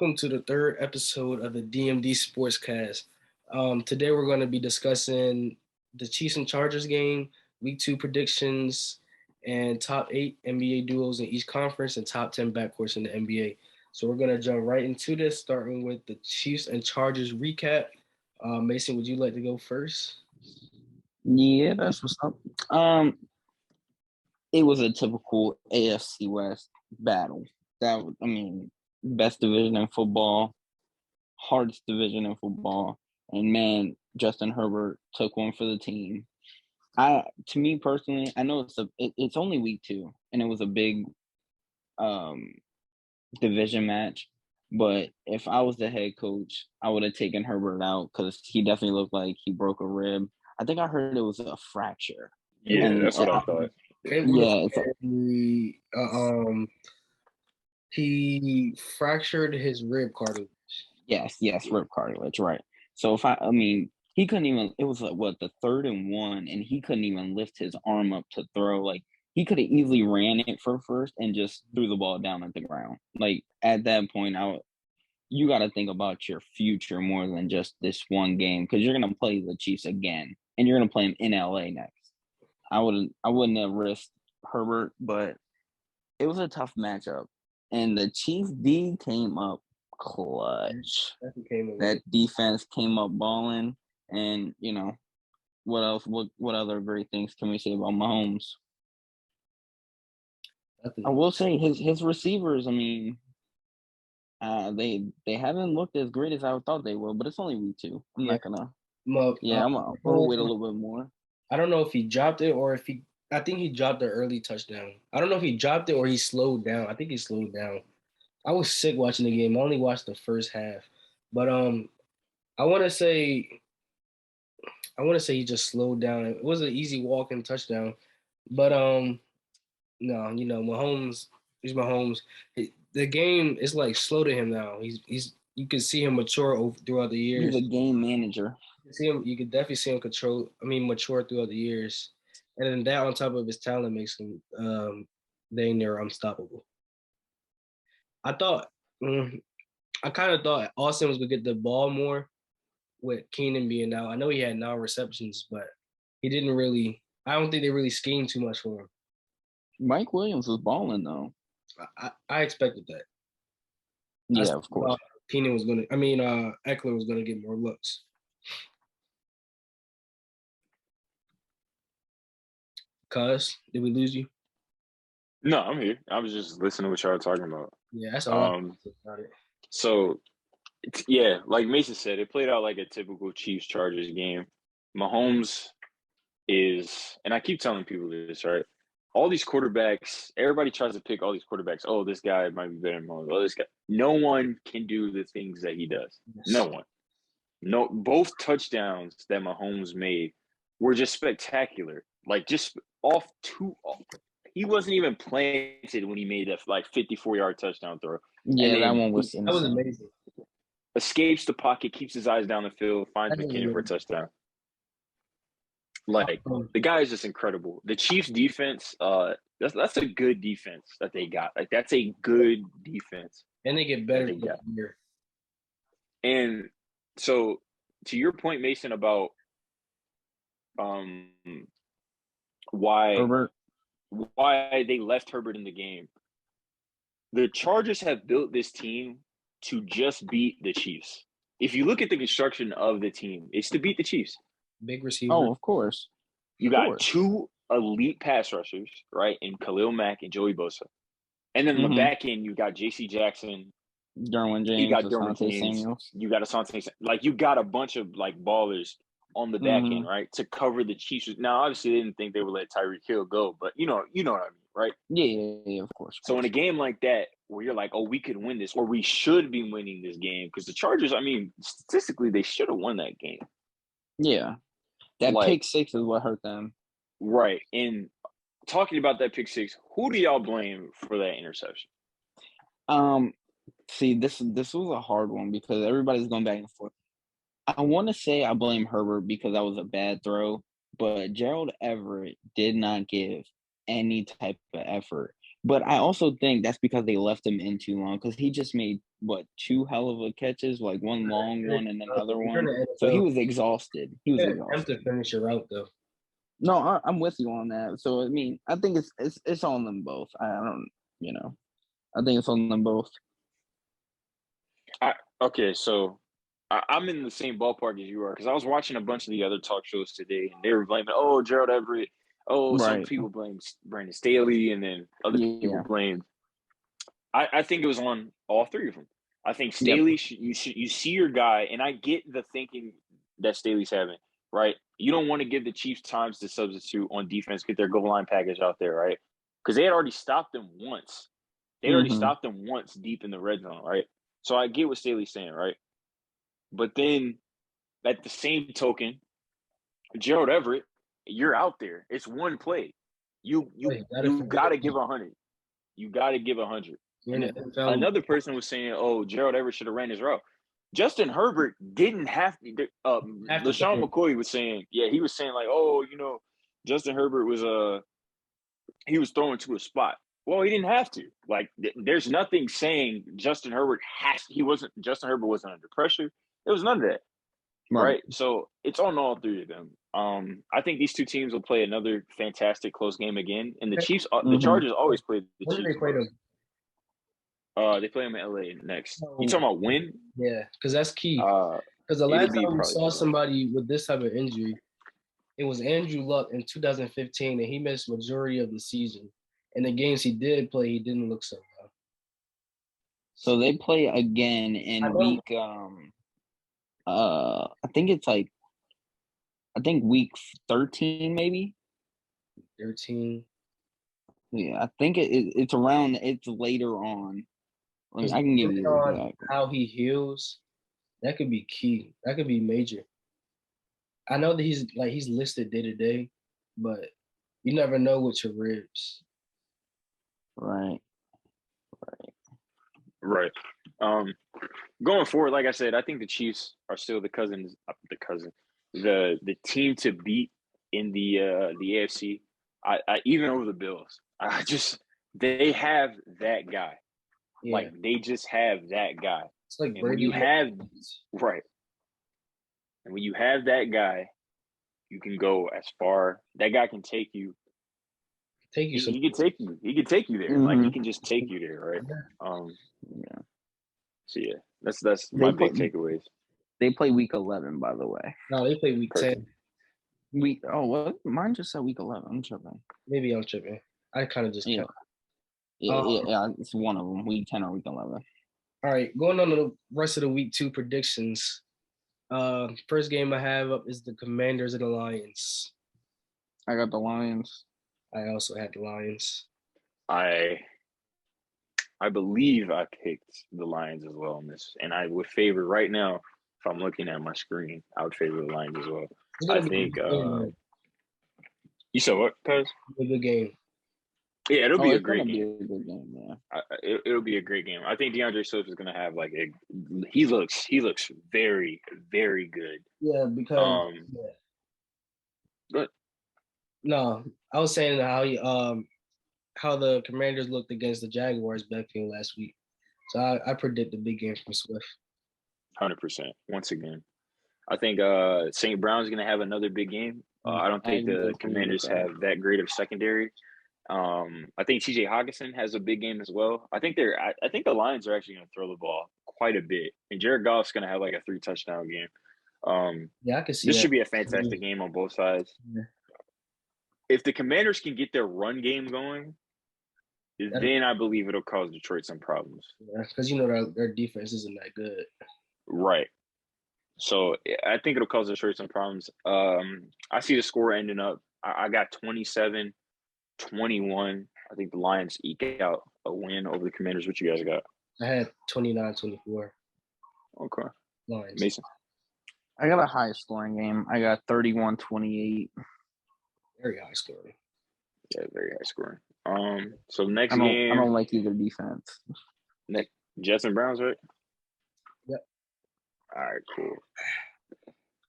welcome to the third episode of the DMD Sportscast. Today we're going to be discussing the Chiefs and Chargers game, Week 2 predictions, and top 8 NBA duos in each conference and top 10 backcourts in the NBA. So we're going to jump right into this, starting with the Chiefs and Chargers recap. Mason, would you like to go first? Yeah, that's what's up. It was a typical AFC West battle. Best division in football, hardest division in football, and man, Justin Herbert took one for the team. To me personally, I know it's only week 2, and it was a big division match. But if I was the head coach, I would have taken Herbert out because he definitely looked like he broke a rib. I think I heard it was a fracture. Yeah, that's what I thought. He fractured his rib cartilage. Yes, rib cartilage, right. So he couldn't even, it was like, the 3rd and 1, and he couldn't even lift his arm up to throw. Like, he could have easily ran it for first and just threw the ball down at the ground. Like, at that point, you got to think about your future more than just this one game, because you're going to play the Chiefs again, and you're going to play them in LA next. I wouldn't have risked Herbert, but it was a tough matchup. And the Chiefs D came up clutch. That defense came up balling. And, what else? What other great things can we say about Mahomes? I will say his receivers, they haven't looked as great as I thought they will, but it's only week 2. I'm gonna wait a little bit more. I don't know if he dropped it or I think he dropped the early touchdown. I don't know if he dropped it or he slowed down. I think he slowed down. I was sick watching the game. I only watched the first half. But I want to say he just slowed down. It was an easy walk-in touchdown. But no, Mahomes, he's Mahomes. The game is like slow to him now. You can see him mature throughout the years. He's a game manager. You could definitely see him mature throughout the years. And then that on top of his talent makes him dang near unstoppable. I kind of thought Austin was going to get the ball more with Keenan being out. I know he had 9 receptions, but he didn't really – I don't think they really schemed too much for him. Mike Williams was balling, though. I expected that. Yeah, of course. Keenan was going to – Eckler was going to get more looks. Cuz, did we lose you? No, I'm here. I was just listening to what y'all were talking about. Yeah, that's all about it. So, yeah, like Mason said, it played out like a typical Chiefs-Chargers game. Mahomes is, and I keep telling people this, right? All these quarterbacks, everybody tries to pick all these quarterbacks. Oh, this guy might be better than Mahomes. Oh, this guy. No one can do the things that he does. Yes. No one. No, both touchdowns that Mahomes made were just spectacular. Like, just off. He wasn't even planted when he made that 54-yard touchdown throw. Yeah, that one was insane. That was amazing. Escapes the pocket, keeps his eyes down the field, finds McKinnon for a touchdown. Like, the guy is just incredible. The Chiefs defense, that's a good defense that they got. Like, that's a good defense. And they get better every year. And so, to your point, Mason, about why they left Herbert in the game. The Chargers have built this team to just beat the Chiefs. If you look at the construction of the team, it's to beat the Chiefs. Big receiver. Oh, of course. You got 2 elite pass rushers, right, in Khalil Mack and Joey Bosa. And then on the back end, you got J.C. Jackson. Derwin James. You got Derwin James. Samuels. You got Asante. Like, you got a bunch of, ballers on the back end, right, to cover the Chiefs. Now, obviously, they didn't think they would let Tyreek Hill go, but you know what I mean, right? Yeah, of course. So in a game like that, where you're like, oh, we could win this, or we should be winning this game, because the Chargers, statistically, they should have won that game. Yeah. That pick 6 is what hurt them. Right. And talking about that pick 6, who do y'all blame for that interception? See, this was a hard one because everybody's going back and forth. I want to say I blame Herbert because that was a bad throw, but Gerald Everett did not give any type of effort. But I also think that's because they left him in too long because he just made two hell of a catches, like one long one and another You're in one. the So he NFL. was exhausted. He was You gotta attempt exhausted. to finish your route though. No, I'm with you on that. So I mean, I think it's on them both. I don't, I think it's on them both. So I'm in the same ballpark as you are because I was watching a bunch of the other talk shows today, and they were blaming, Gerald Everett. Oh, some Right. people blame Brandon Staley, and then other people blamed. I think it was on all three of them. I think Staley, you see your guy, and I get the thinking that Staley's having, right? You don't want to give the Chiefs times to substitute on defense, get their goal line package out there, right? Because they had already stopped them once. They had already stopped them once deep in the red zone, right? So I get what Staley's saying, right? But then at the same token, Gerald Everett, you're out there. It's one play. You got to give 100. You got to give 100. Another person was saying, Gerald Everett should have ran his route. Justin Herbert didn't have to. LaShawn McCoy was saying, he was saying like, Justin Herbert was he was throwing to a spot. Well, he didn't have to. Like, there's nothing saying Justin Herbert wasn't under pressure. There was none of that. Right. So it's on all three of them. I think these two teams will play another fantastic close game again. And the Chiefs, the Chargers always play the Chiefs. When do they play them? They play them in LA next. You talking about when? Yeah, because that's key. Because the last time we saw somebody with this type of injury, it was Andrew Luck in 2015, and he missed majority of the season. And the games he did play, he didn't look so well. So they play again in week. I think week 13, maybe. 13. Yeah, I think it's around. It's later on. Like, I can give you on how he heals. That could be key. That could be major. I know that he's listed day to day, but you never know with your ribs. Right. Going forward, like I said, I think the Chiefs are still the team to beat in the AFC. I even over the Bills. They have that guy. Yeah. Like, they just have that guy. It's like when you have and when you have that guy, you can go as far. That guy can take you. He can take you. He can take you there. Like, he can just take you there, right? Yeah. So that's my big takeaways. They play week 11, by the way. No, they play week 10. What? Mine just said week 11. I'm tripping. Maybe I'm tripping. I kind of just kept. Yeah, it's one of them. Week 10 or week 11. All right, going on to the rest of the week 2 predictions. First game I have up is the Commanders and the Lions. I got the Lions. I also had the Lions. I believe I picked the Lions as well on this, and I would favor right now. If I'm looking at my screen, I would favor the Lions as well. I think. You said what, cuz? A good game. Yeah, it'll be a great game. Be a good game, yeah. It'll be a great game. I think DeAndre Swift is going to have he looks very, very good. Yeah, because But no, I was saying how the Commanders looked against the Jaguars backfield last week. So I predict a big game from Swift. 100%. Once again, I think St. Brown's going to have another big game. I don't think the Commanders have that great of secondary. I think TJ Hawkinson has a big game as well. I think the Lions are actually going to throw the ball quite a bit, and Jared Goff's going to have like a 3-touchdown game. I can see this should be a fantastic game on both sides. Yeah. If the Commanders can get their run game going, then I believe it'll cause Detroit some problems. Yeah, because their defense isn't that good. Right. So I think it'll cause Detroit some problems. I see the score ending up. I got 27-21. I think the Lions eke out a win over the Commanders. What you guys got? I had 29-24. Okay. Lions. Mason? I got a high scoring game. I got 31-28. Very high scoring. Yeah, very high scoring. So next game. I don't like either defense. Next, Jets and Browns, right? Yep. All right, cool.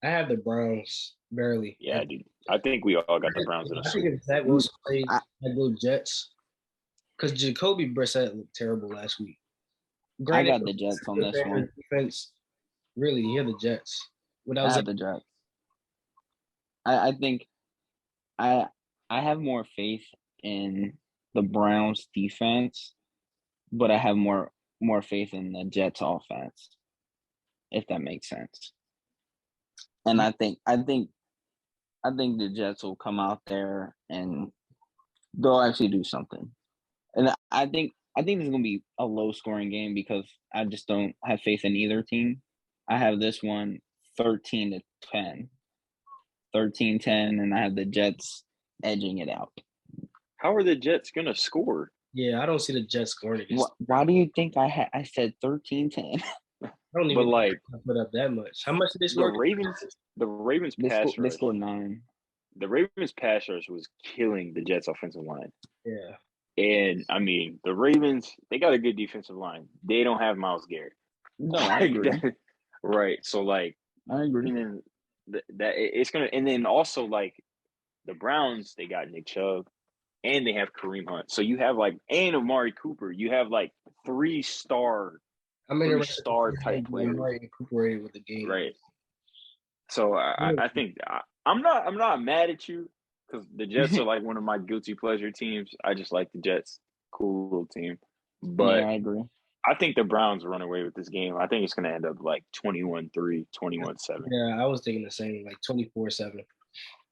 I have the Browns barely. Yeah, I do. I think we all got the Browns in a suit. I think if Zach Wilson played, I'd go Jets. Because Jacoby Brissett looked terrible last week. I Granted, got the Jets on this one. defense, really, he had the Jets. I have the Jets. I think I have more faith in the Browns defense, but I have more faith in the Jets offense, if that makes sense. And I think the Jets will come out there and they'll actually do something. And I think this is gonna be a low scoring game because I just don't have faith in either team. I have this one 13-10. 13-10, and I have the Jets edging it out. How are the Jets gonna score? Yeah, I don't see the Jets scoring against. Why do you think I said 13-10? I don't even put up that much. How much did they score? The Ravens pass rush. They scored 9. The Ravens pass rush was killing the Jets offensive line. Yeah. And I mean, the Ravens, they got a good defensive line. They don't have Myles Garrett. No, I agree. Right. So like, I agree. And then that it's gonna, and then also like the Browns, they got Nick Chubb, and they have Kareem Hunt. So you have like and Amari Cooper. You have like 3-star type players. Amari incorporated with the game. Right. So I think I'm not mad at you because the Jets are like one of my guilty pleasure teams. I just like the Jets, cool little team. But yeah, I agree. I think the Browns run away with this game. I think it's going to end up like 21-3, 21-7. Yeah, I was thinking the same, like 24-7.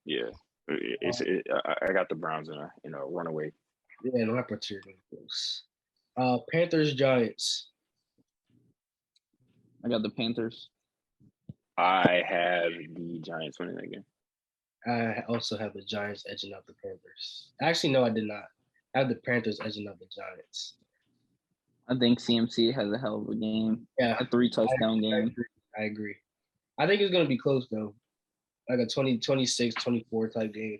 Yeah, I got the Browns in a runaway. Yeah, no, I'm particularly close. Panthers Giants. I got the Panthers. I have the Giants winning that game. I also have the Giants edging out the Panthers. Actually, no, I did not. I have the Panthers edging out the Giants. I think CMC has a hell of a game. Yeah. A 3-touchdown game. I agree. I think it's going to be close, though. Like a 26-24 type game.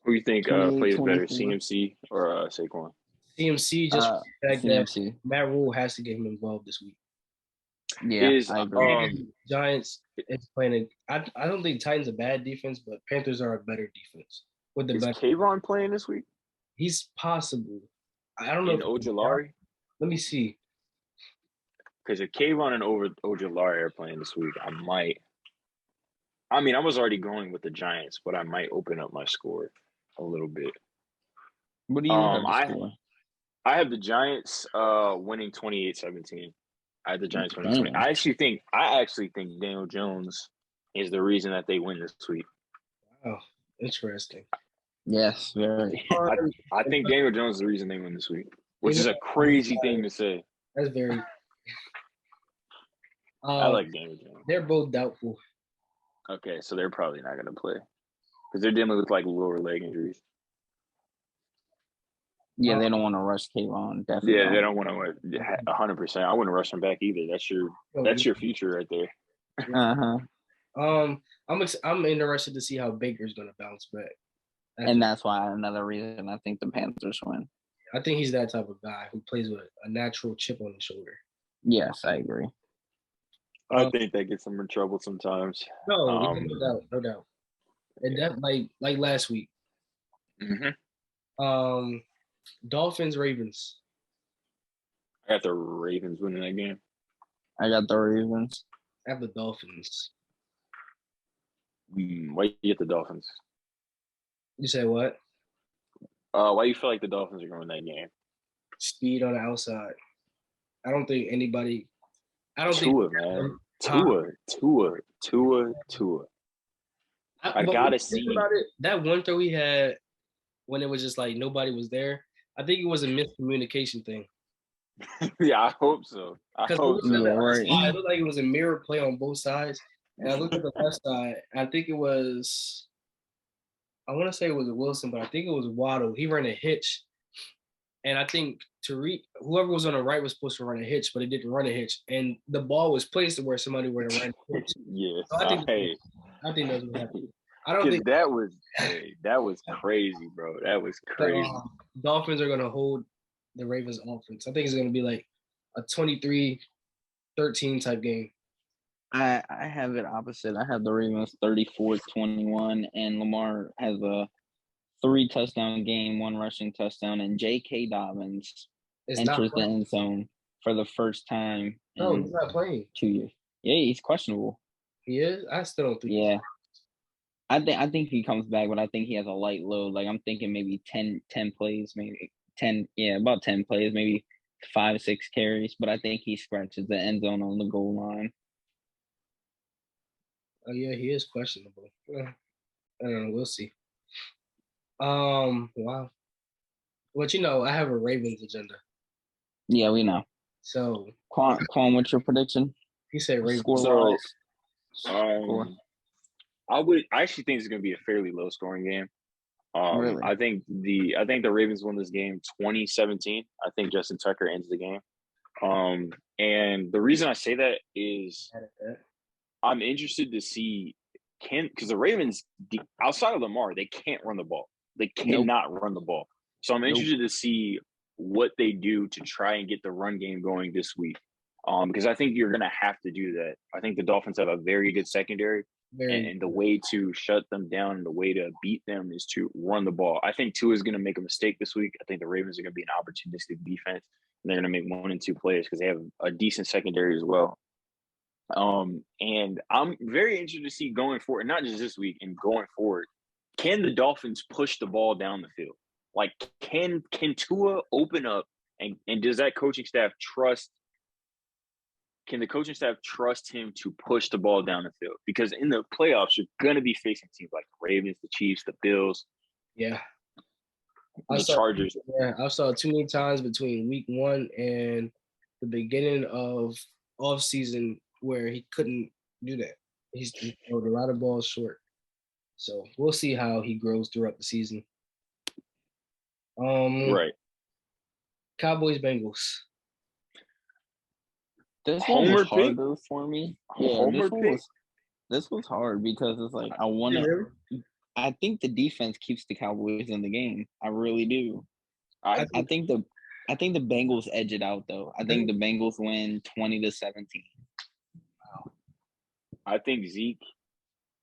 Who do you think plays better, CMC or Saquon? CMC, just CMC. That Matt Rule has to get him involved this week. Yeah, I agree. Giants is playing. I don't think Titans a bad defense, but Panthers are a better defense. Is Kayvon playing this week? He's possible. I don't know. And Ojulari? Let me see. Because if Kayvon and Ojulari are playing this week, I might. I mean, I was already going with the Giants, but I might open up my score a little bit. What do you have? I have the Giants winning 28-17. I have the Giants winning 20. I actually think Daniel Jones is the reason that they win this week. Oh, interesting. Yes, very. I think Daniel Jones is the reason they win this week, which is a crazy thing to say. That's very. I like Daniel Jones. They're both doubtful. Okay, so they're probably not going to play because they're dealing with like lower leg injuries. Yeah, they don't want to rush Kayvon. Definitely. Yeah, they don't want to 100%. I wouldn't rush him back either. That's your future right there. I'm interested to see how Baker's going to bounce back. And that's why another reason I think the Panthers win. I think he's that type of guy who plays with a natural chip on his shoulder. Yes, I agree. I think that gets them in trouble sometimes. No doubt. And that like last week. Mm-hmm. Dolphins, Ravens. I got the Ravens winning that game. I got the Ravens. I have the Dolphins. Why you get the Dolphins? You say what? Why you feel like the Dolphins are going to win that game? Speed on the outside. I don't think anybody. Tua, man. Tua. I gotta see about it. That one throw he had when it was just like nobody was there. I think it was a miscommunication thing. Yeah, I hope so. It looked like it was a mirror play on both sides. And I looked at the left side. I think it was. I want to say it was Wilson, but I think it was Waddle. He ran a hitch. And I think whoever was on the right was supposed to run a hitch, but it didn't run a hitch. And the ball was placed to where somebody would have ran a hitch. Yeah. So I think that's what happened. I don't think that was crazy, bro. That was crazy. Dolphins are going to hold the Ravens offense. I think it's going to be like a 23-13 type game. I have it opposite. I have the Ravens 34-21, and Lamar has a 3-touchdown game, 1 rushing touchdown, and J.K. Dobbins It's not enters the playing. end zone for the first time No, in he's not playing. 2 years. Yeah, he's questionable. He is? I still don't think Yeah. I think he comes back, but I think he has a light load. Like, I'm thinking maybe 10 plays, maybe 10, about 10 plays, maybe 5, 6 carries. But I think he scratches the end zone on the goal line. Oh, yeah, he is questionable. I don't know. We'll see. Wow. But, I have a Ravens agenda. Yeah, we know. So, Quan, what's your prediction? he said Ravens. Score-wise? I actually think it's going to be a fairly low scoring game. Really? I think the Ravens win this game 20-17. I think Justin Tucker ends the game. And the reason I say that is I'm interested to see because the Ravens outside of Lamar, they can't run the ball. They cannot run the ball. So I'm interested to see what they do to try and get the run game going this week. Because I think you're going to have to do that. I think the Dolphins have a very good secondary. And the way to shut them down and the way to beat them is to run the ball. I think Tua is going to make a mistake this week. I think the Ravens are going to be an opportunistic defense, and they're going to make 1 and 2 plays because they have a decent secondary as well. And I'm very interested to see going forward, not just this week and going forward, can the Dolphins push the ball down the field? Like, can Tua open up and does that coaching staff trust? Can the coaching staff trust him to push the ball down the field? Because in the playoffs, you're going to be facing teams like the Ravens, the Chiefs, the Bills. Yeah. The Chargers. Yeah, I saw too many times between week 1 and the beginning of off season where he couldn't do that. He threw a lot of balls short. So we'll see how he grows throughout the season. Right. Cowboys Bengals. This one Homer was harder for me. Yeah, Homer pick. This was hard because it's like I think the defense keeps the Cowboys in the game. I really do. I think the Bengals edge it out though. I think the Bengals win 20-17. Wow. I think Zeke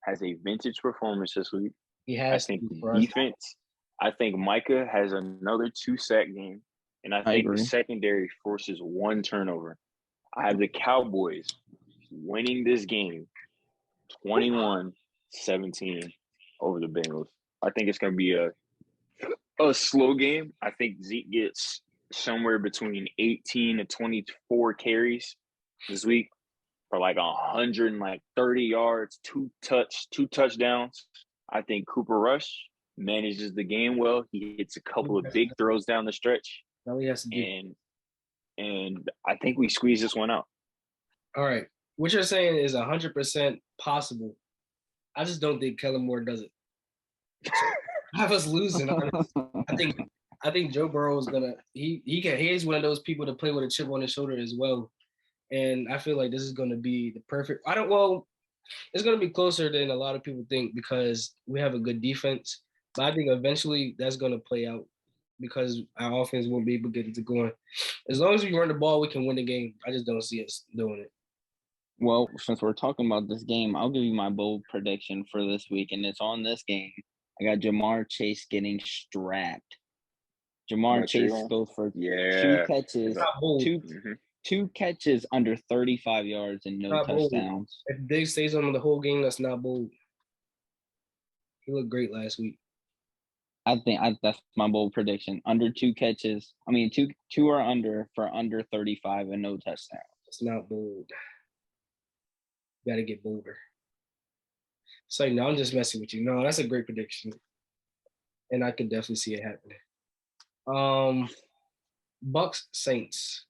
has a vintage performance this week. He has. I think defense. I think Micah has another 2-sack game, and I think the secondary forces 1 turnover. I have the Cowboys winning this game 21-17 over the Bengals. I think it's going to be a slow game. I think Zeke gets somewhere between 18 to 24 carries this week for like 130 yards, 2 touchdowns. I think Cooper Rush manages the game well. He hits a couple of big throws down the stretch. All he has to do. And I think we squeeze this one out. All right. What you're saying is 100% possible. I just don't think Kellen Moore does it. I have us losing. I think Joe Burrow is gonna. He's one of those people to play with a chip on his shoulder as well. And I feel like this is going to be the perfect. It's going to be closer than a lot of people think because we have a good defense. But I think eventually that's going to play out because our offense won't be able to get it going. As long as we run the ball, we can win the game. I just don't see us doing it. Well, since we're talking about this game, I'll give you my bold prediction for this week, and it's on this game. I got Jamar Chase getting strapped. Jamar Chase goes for 2 catches, two catches under 35 yards and no touchdowns. If Diggs stays on the whole game, that's not bold. He looked great last week. I think that's my bold prediction. Under 2 catches. I mean, two are under for under 35 and no touchdowns. It's not bold. You got to get bolder. So, no, I'm just messing with you. No, that's a great prediction. And I could definitely see it happening. Bucks Saints.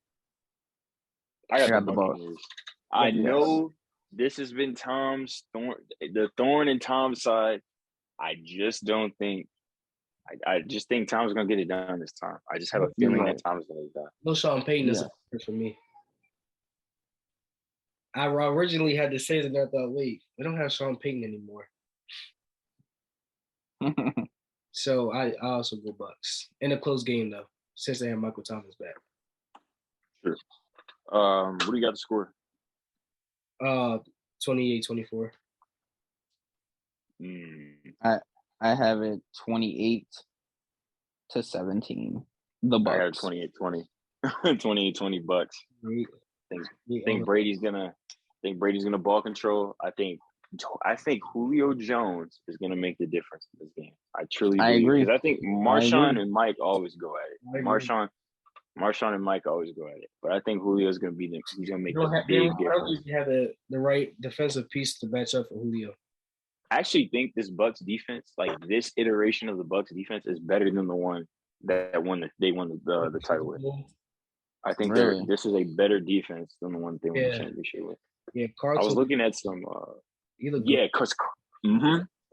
I got the Buccaneers. I know this has been Tom's thorn in Tom's side. I just don't think. I just think Tom's gonna get it done this time. I just have a feeling that Tom's gonna get it done. No, Sean Payton is a for me. I originally had to say that, and I thought, wait, we don't have Sean Payton anymore. So I also go Bucks in a close game though, since they have Michael Thomas back. Sure. What do you got to score? 28-24. I have it 28-17. The Bucks. I have 28-20. 20 bucks. Think Brady's gonna ball control. I think Julio Jones is gonna make the difference in this game. I truly believe, agree. because I think Marshawn and Mike always go at it. Marshawn and Mike always go at it, but I think Julio's gonna be he's gonna make a big difference. I don't think you have the right defensive piece to match up for Julio. I actually think this Bucks defense, like this iteration of the Bucks defense, is better than the one that they won the title with. I think this is a better defense than the one they won the championship with. Yeah, I was looking at some. Because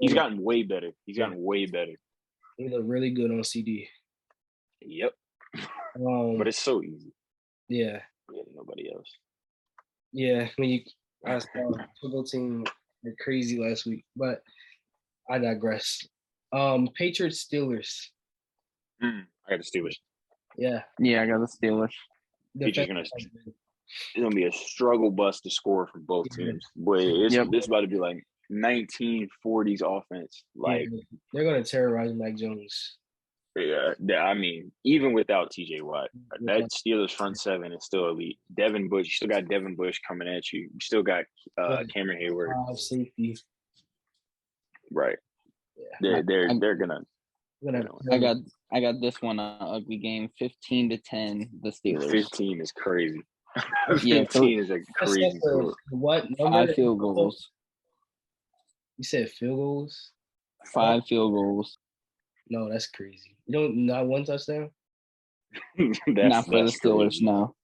he's gotten way better. He's gotten way better. He looked really good on CD. Yep. But it's so easy. Yeah. Nobody else. Yeah, I saw football team were crazy last week, but I digress. Patriots Steelers. I got the Steelers. Yeah. Yeah, I got the Steelers. It's gonna be a struggle bus to score for both teams. Boy, this is about to be like 1940s offense. Like they're gonna terrorize Mac Jones. Yeah, I mean, even without TJ Watt, that Steelers front seven is still elite. Devin Bush, you still got Devin Bush coming at you. You still got Cameron Hayward. Safety. Right. Yeah. They're gonna. I got this one ugly game, 15-10, the Steelers. 15 is crazy. 15 is a crazy score. What number? 5 field goals. You said field goals? 5 field goals. No, that's crazy. You don't not one touchdown? Not for the Steelers, no.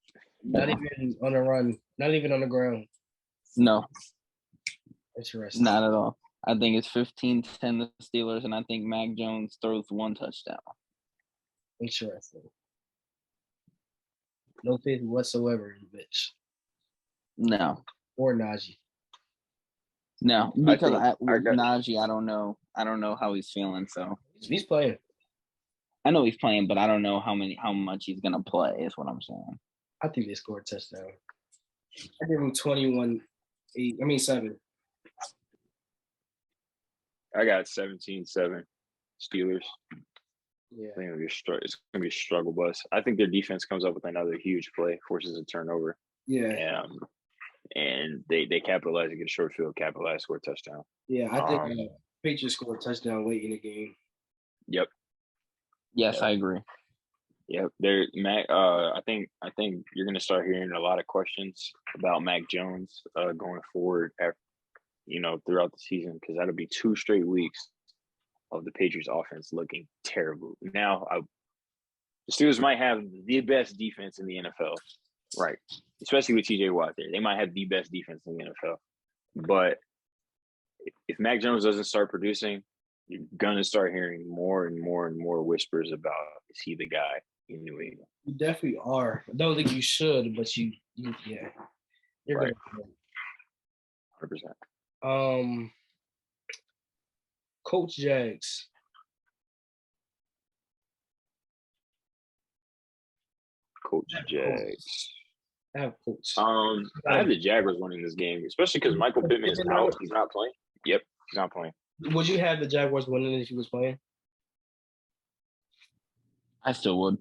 Not even on a run. Not even on the ground. No. Interesting. Not at all. I think it's 15-10 the Steelers, and I think Mac Jones throws 1 touchdown. Interesting. No faith whatsoever in bitch. No. Or Najee. No, because Najee, I don't know. I don't know how he's feeling. So he's playing. I know he's playing, but I don't know how much he's gonna play. Is what I'm saying. I think they scored a touchdown. I give him 7. I got 17-7 Steelers. Yeah. I think it's gonna be a struggle bus. I think their defense comes up with another huge play, forces a turnover. Yeah. And they capitalize and get a short field, capitalize, score a touchdown. Yeah, I think Patriots score a touchdown late in the game. Yep. Yes, I agree. Yep. I think you're gonna start hearing a lot of questions about Mac Jones going forward throughout the season, because that'll be 2 straight weeks of the Patriots offense looking terrible. Now, the Steelers might have the best defense in the NFL, right? Especially with TJ Watt there. They might have the best defense in the NFL. But if Mac Jones doesn't start producing, you're going to start hearing more and more and more whispers about, is he the guy in New England? You definitely are. I don't think you should, but you You're right. 100%. Coach Jags. Coach Jags. I have Colts. I have the Jaguars winning this game, especially because Michael Pittman is out. He's not playing. Yep, he's not playing. Would you have the Jaguars winning if he was playing? I still would.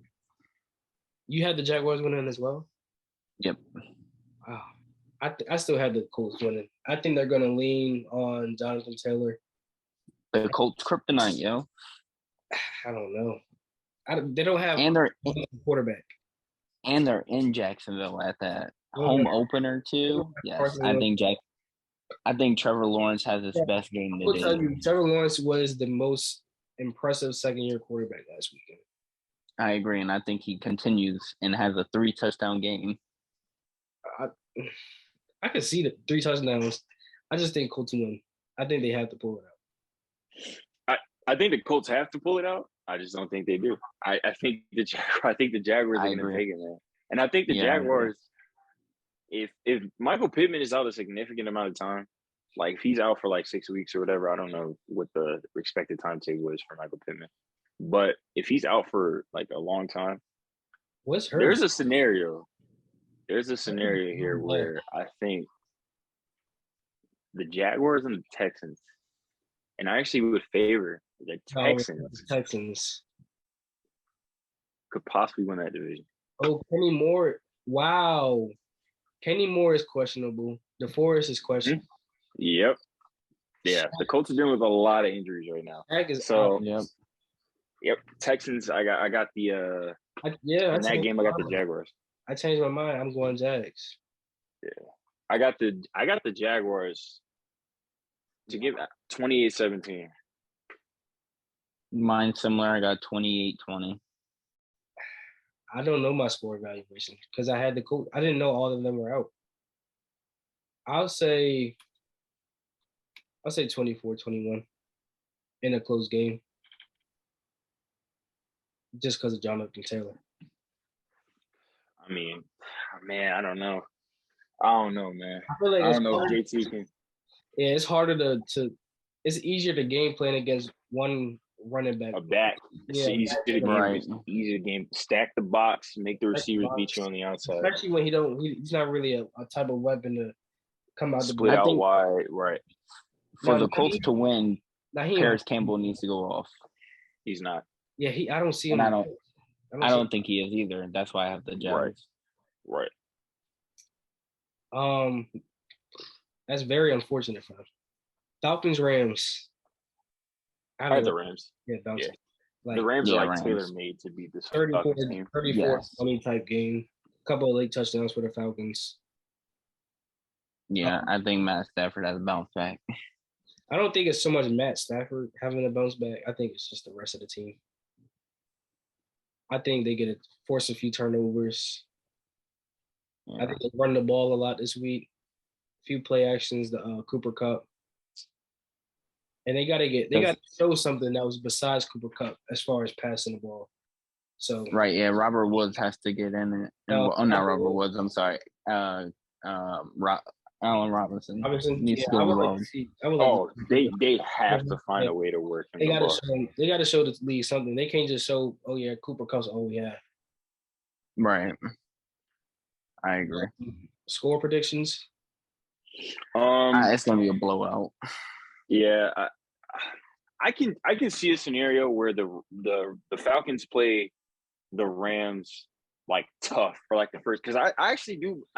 You had the Jaguars winning as well? Yep. Wow. I still have the Colts winning. I think they're going to lean on Jonathan Taylor. The Colts kryptonite, yo. I don't know. They don't have a quarterback. And they're in Jacksonville at that home opener too. Yes, I think Trevor Lawrence has his best game today. I will tell you, Trevor Lawrence was the most impressive second-year quarterback last weekend. I agree, and I think he continues and has a 3-touchdown game. I can see the 3 touchdowns. I just think Colts win. I think they have to pull it out. I think the Colts have to pull it out. I just don't think they do. I think the Jaguars are going to take it, man. And I think the Jaguars, if Michael Pittman is out a significant amount of time, like if he's out for like 6 weeks or whatever, I don't know what the expected timetable is for Michael Pittman. But if he's out for like a long time, there's a scenario here where I think the Jaguars and the Texans, and I actually would favor the Texans Texans could possibly win that division. Oh, Kenny Moore. Wow. Kenny Moore is questionable. DeForest is questionable. Yep. Yeah, the Colts are dealing with a lot of injuries right now. Dak is So, out. yep. Texans. I got the in that game I got the Jaguars. I changed my mind. I'm going Jags. Yeah, I got the Jaguars to give 28-17. Mine similar. I got 28-20. I don't know my score evaluation because I had the coach. I didn't know all of them were out. I'll say 24-21 in a close game. Just because of Jonathan Taylor. I mean, man, I don't know. Man. I feel like I don't know if JT can. Yeah, it's harder to. It's easier to game plan against one running back. A back. Yeah, It's easy to game. Stack the box, make the receivers beat you on the outside. Especially when he's not really a type of weapon to come out split out wide, right? For the Colts to win, Paris Campbell needs to go off. He's not. Yeah, I don't see him. And I don't think he is either. That's why I have the Jags. Right. That's very unfortunate for him. Falcons, Rams. I had the Rams. Yeah, bouncing. Like, the Rams are like tailor-made to beat this 34-20 type game. A couple of late touchdowns for the Falcons. Yeah, I think Matt Stafford has a bounce back. I don't think it's so much Matt Stafford having a bounce back. I think it's just the rest of the team. I think they get to force a few turnovers. Yeah. I think they run the ball a lot this week. A few play actions, the Cooper Kupp. And they got to show something that was besides Cooper Kupp as far as passing the ball. So right, yeah, Robert Woods has to get in it. Not Robert Woods. I'm sorry. Allen Robinson needs to get involved. They have to find a way to work. They got to show the league something. They can't just show, oh yeah, Cooper Kupp's all we have. Right. I agree. Score predictions. It's gonna be a blowout. Yeah, I can see a scenario where the Falcons play the Rams like tough for like the first, because I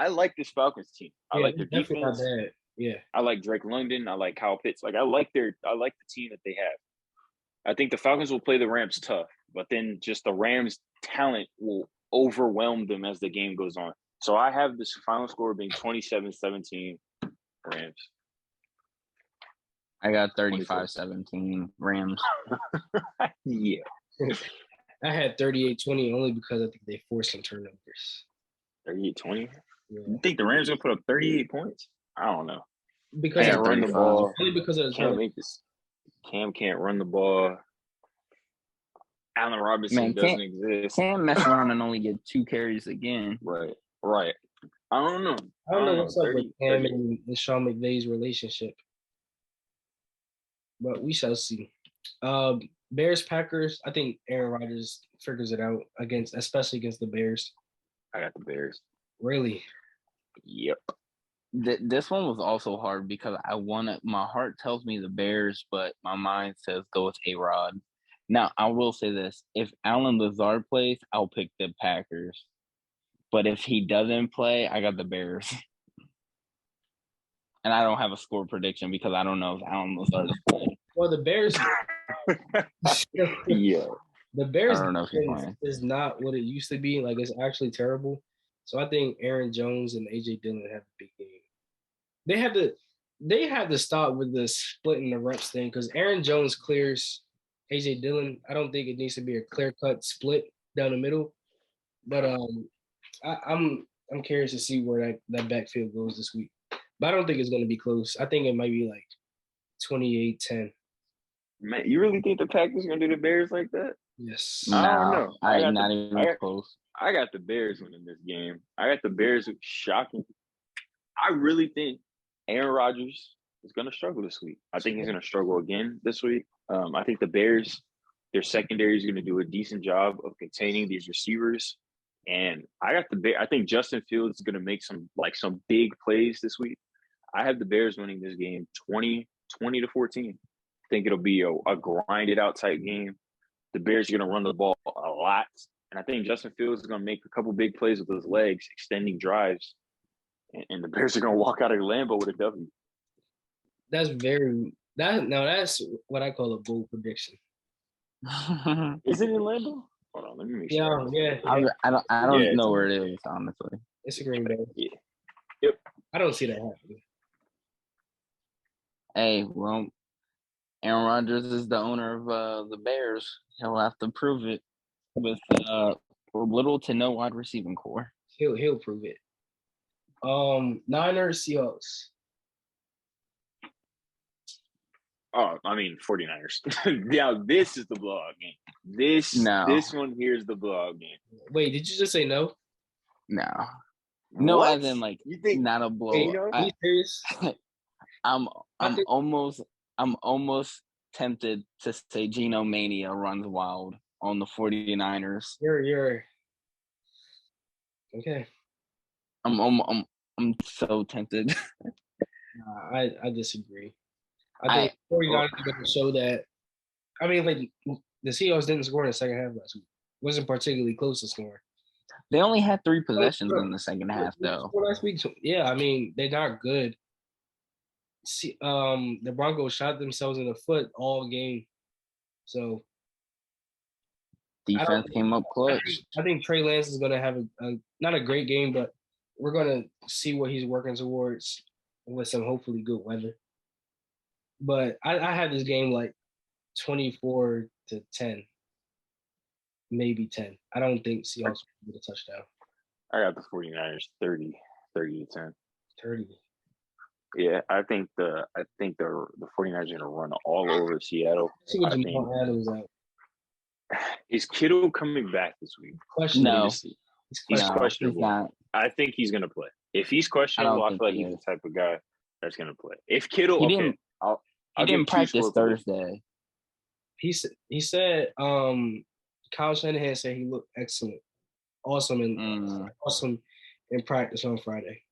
like this Falcons team. I like their defense. Not bad. Yeah, I like Drake London. I like Kyle Pitts. Like I like the team that they have. I think the Falcons will play the Rams tough, but then just the Rams' talent will overwhelm them as the game goes on. So I have this final score being 27-17 Rams. I got 35-17 Rams. Yeah. I had 38-20 only because I think they forced some turnovers. 38-20? Yeah. You think the Rams are going to put up 38 points? I don't know. Because can't run the ball. Only because of the turnovers. Cam can't run the ball. Allen Robinson doesn't exist. Cam mess around and only get 2 carries again. Right. I don't know. I don't know what's up with Cam and Sean McVay's relationship. But we shall see. Bears, Packers. I think Aaron Rodgers figures it out especially against the Bears. I got the Bears. Really? Yep. This one was also hard because my heart tells me the Bears, but my mind says go with A-Rod. Now, I will say this. If Allen Lazard plays, I'll pick the Packers. But if he doesn't play, I got the Bears. And I don't have a score prediction because I don't know if Allen Lazard is playing. Well, the Bears yeah. The Bears is not what it used to be. Like, it's actually terrible. So I think Aaron Jones and AJ Dillon have a big game. They have to stop with the splitting the reps thing because Aaron Jones clears AJ Dillon. I don't think it needs to be a clear-cut split down the middle. But I'm curious to see where that backfield goes this week. But I don't think it's going to be close. I think it might be like 28-10. Man, you really think the Packers are going to do the Bears like that? Yes. I don't know. I'm not even close. I got the Bears winning this game. I got the Bears shocking. I really think Aaron Rodgers is going to struggle this week. I think he's going to struggle again this week. I think the Bears, their secondary is going to do a decent job of containing these receivers. And I think Justin Fields is going to make some big plays this week. I have the Bears winning this game 20-14. I think it'll be a grinded out type game. The Bears are going to run the ball a lot. And I think Justin Fields is going to make a couple big plays with his legs, extending drives. And the Bears are going to walk out of Lambeau with a W. That's what I call a bold prediction. Is it in Lambeau? Hold on, let me make sure. Yeah. I don't know where it is, honestly. It's a Green Bay. Yeah. Yep. I don't see that happening. Hey, well, Aaron Rodgers is the owner of the Bears. He'll have to prove it with little to no wide receiving core. He'll prove it. Niners, Seahawks. Oh, I mean 49ers. Now this is the blowout game. This one here is the blowout game. Wait, did you just say no? No. No, What? as in like You think not a blowout. Are you serious? I'm almost tempted to say Geno Mania runs wild on the 49ers. You're okay. I'm so tempted. I disagree. I think 49ers are going to show that. I mean, like the Seahawks didn't score in the second half last week. Wasn't particularly close to scoring. They only had 3 possessions in the second half, though. Last week, yeah, I mean they're not good. See, the Broncos shot themselves in the foot all game, so defense came up clutch. I think Trey Lance is going to have a not a great game, but we're going to see what he's working towards with some hopefully good weather. But I have this game like 24-10, maybe 10. I don't think Seahawks will get a touchdown. I got the 49ers 30-10. 30. Yeah, I think the 49ers are going to run all over Seattle. See what Jamal Adams out. Is Kittle coming back this week? No. He's questionable. I think he's going to play. If he's questionable, I feel like he's the type of guy that's going to play. If Kittle, he didn't practice Thursday. He said Kyle Shanahan said he looked excellent, awesome in practice on Friday.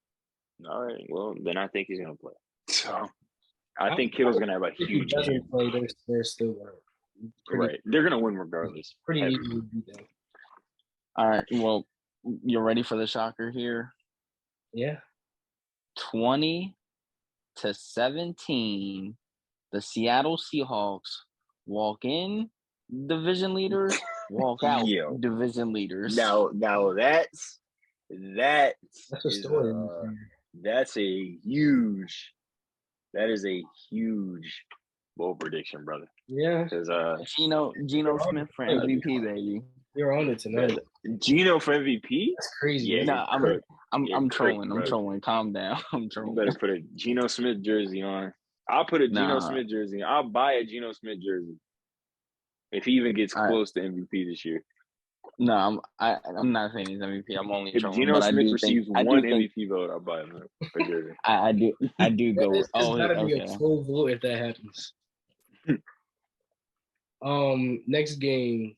All right, well then I think he's going to play. So I think Kittle's going to have a huge game. If he doesn't play, they're still right. They're going to win regardless. Pretty easy to beat them. All right. Well, you're ready for the shocker here? Yeah. 20-17. The Seattle Seahawks walk in division leaders, walk out division leaders. Now that's a story. That is a huge bold prediction, brother. Yeah. Because Geno Smith for MVP, baby. You're on it tonight. Geno for MVP? That's crazy. Yeah, no, I'm trolling. I'm trolling. Calm down. I'm trolling. You better put a Geno Smith jersey on. I'll put a Geno Smith jersey on. I'll buy a Geno Smith jersey if he even gets close to MVP this year. No, I'm not saying he's MVP. I'm only if trolling. Geno Smith receives one MVP vote, I'll buy him a jersey. I do go. It's gotta be a full vote if that happens. Next game,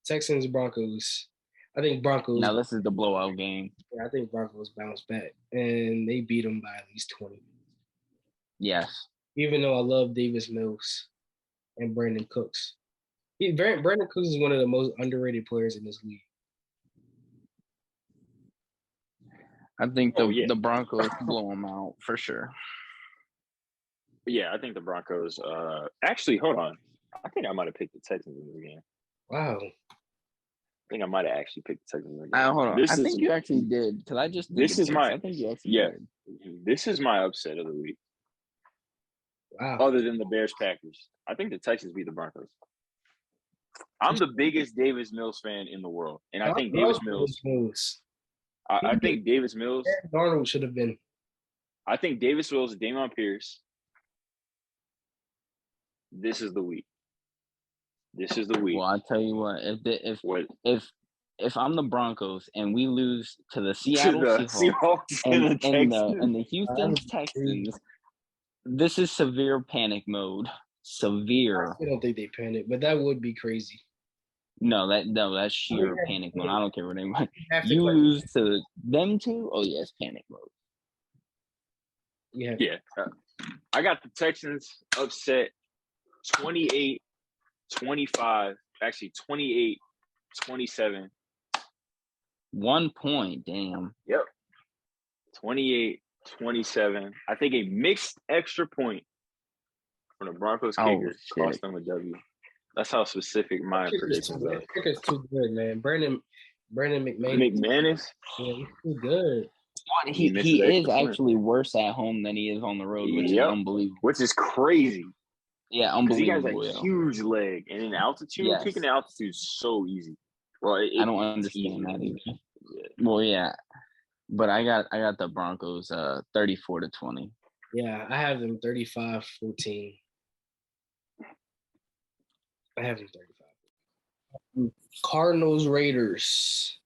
Texans Broncos. I think Broncos. Now this is the blowout game. Yeah, I think Broncos bounce back and they beat them by at least 20. Yes. Even though I love Davis Mills and Brandon Cooks. Brandon Cooks is one of the most underrated players in this league. I think the Broncos blow them out for sure. Yeah, I think the Broncos. Actually, hold on. I think I might have picked the Texans in this game. Wow. I think I might have actually picked the Texans in the game. Hold on. I think you actually did because I just. This is my. I think you actually did. This is my upset of the week. Wow. Other than the Bears-Packers, I think the Texans beat the Broncos. I'm the biggest Davis Mills fan in the world, and I think Davis Mills. I think Davis Mills. Darnold should have been. I think Davis Mills, Dameon Pierce. This is the week. This is the week. Well, I tell you what, if I'm the Broncos and we lose to the Seattle Seahawks and the Houston Texans, this is severe panic mode. Severe. I don't think they panic, but that would be crazy. No, that's sheer panic mode. I don't care what anybody. You lose to them two? Oh yes, panic mode. Yeah. I got the Texans upset 28-25, actually 28-27. 1 point, damn. Yep. 28-27. I think a mixed extra point from the Broncos kicker cost them a W. That's how specific my predictions are. Kicker's too good, man. Brandon McManus? Yeah, he's too good. He is actually worse at home than he is on the road, which is unbelievable. Which is crazy. Yeah, unbelievable. Because he has a huge leg, and in altitude, kicking altitude is so easy. Well, I don't understand that either. Yeah. Well, yeah, but I got the Broncos 34-20. Yeah, I have them 35-14. I have them 35. Cardinals Raiders.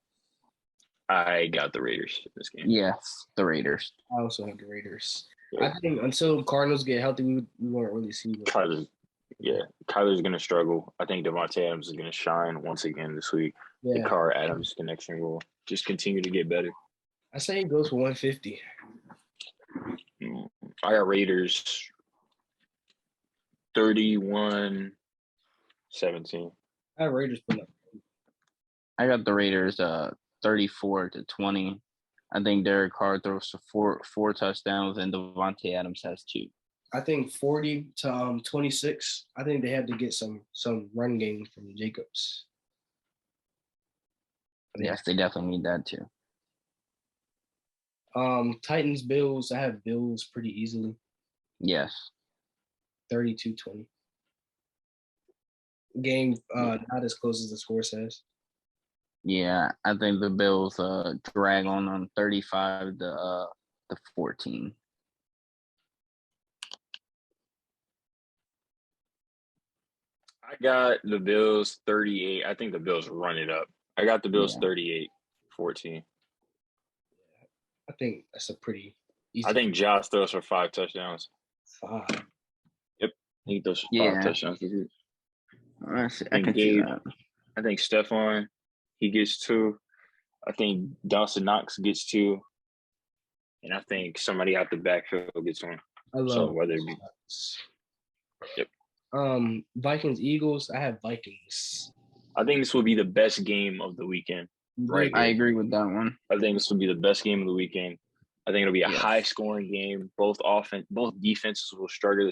I got the Raiders in this game. Yes, the Raiders. I also have the Raiders. Yeah. I think until Cardinals get healthy, we won't really see them. Kyler's going to struggle. I think Devontae Adams is going to shine once again this week. Yeah. The Carr-Adams connection will just continue to get better. I say he goes for 150. I got Raiders 31-17. I got Raiders putting up. I got the Raiders 34-20. I think Derek Carr throws four touchdowns and Devontae Adams has 2. I think 40-26. I think they have to get some run game from Jacobs. Yes, they definitely need that too. Titans Bills. I have Bills pretty easily. Yes. 32-20. Game not as close as the score says. Yeah, I think the Bills drag on 35-14. I got the Bills 38. I think the Bills run it up. I got the Bills 38-14. I think that's a pretty easy. I think Josh throws for 5 touchdowns. 5. Yep. He throws for 5 touchdowns. I can see that. I think Stephon, he gets 2. I think Dawson Knox gets 2. And I think somebody out the backfield gets 1. I love whether it be. Yep. Vikings Eagles. I have Vikings. I think this will be the best game of the weekend. Right. I agree with that one. I think this will be the best game of the weekend. I think it'll be a high-scoring game. Both defenses will struggle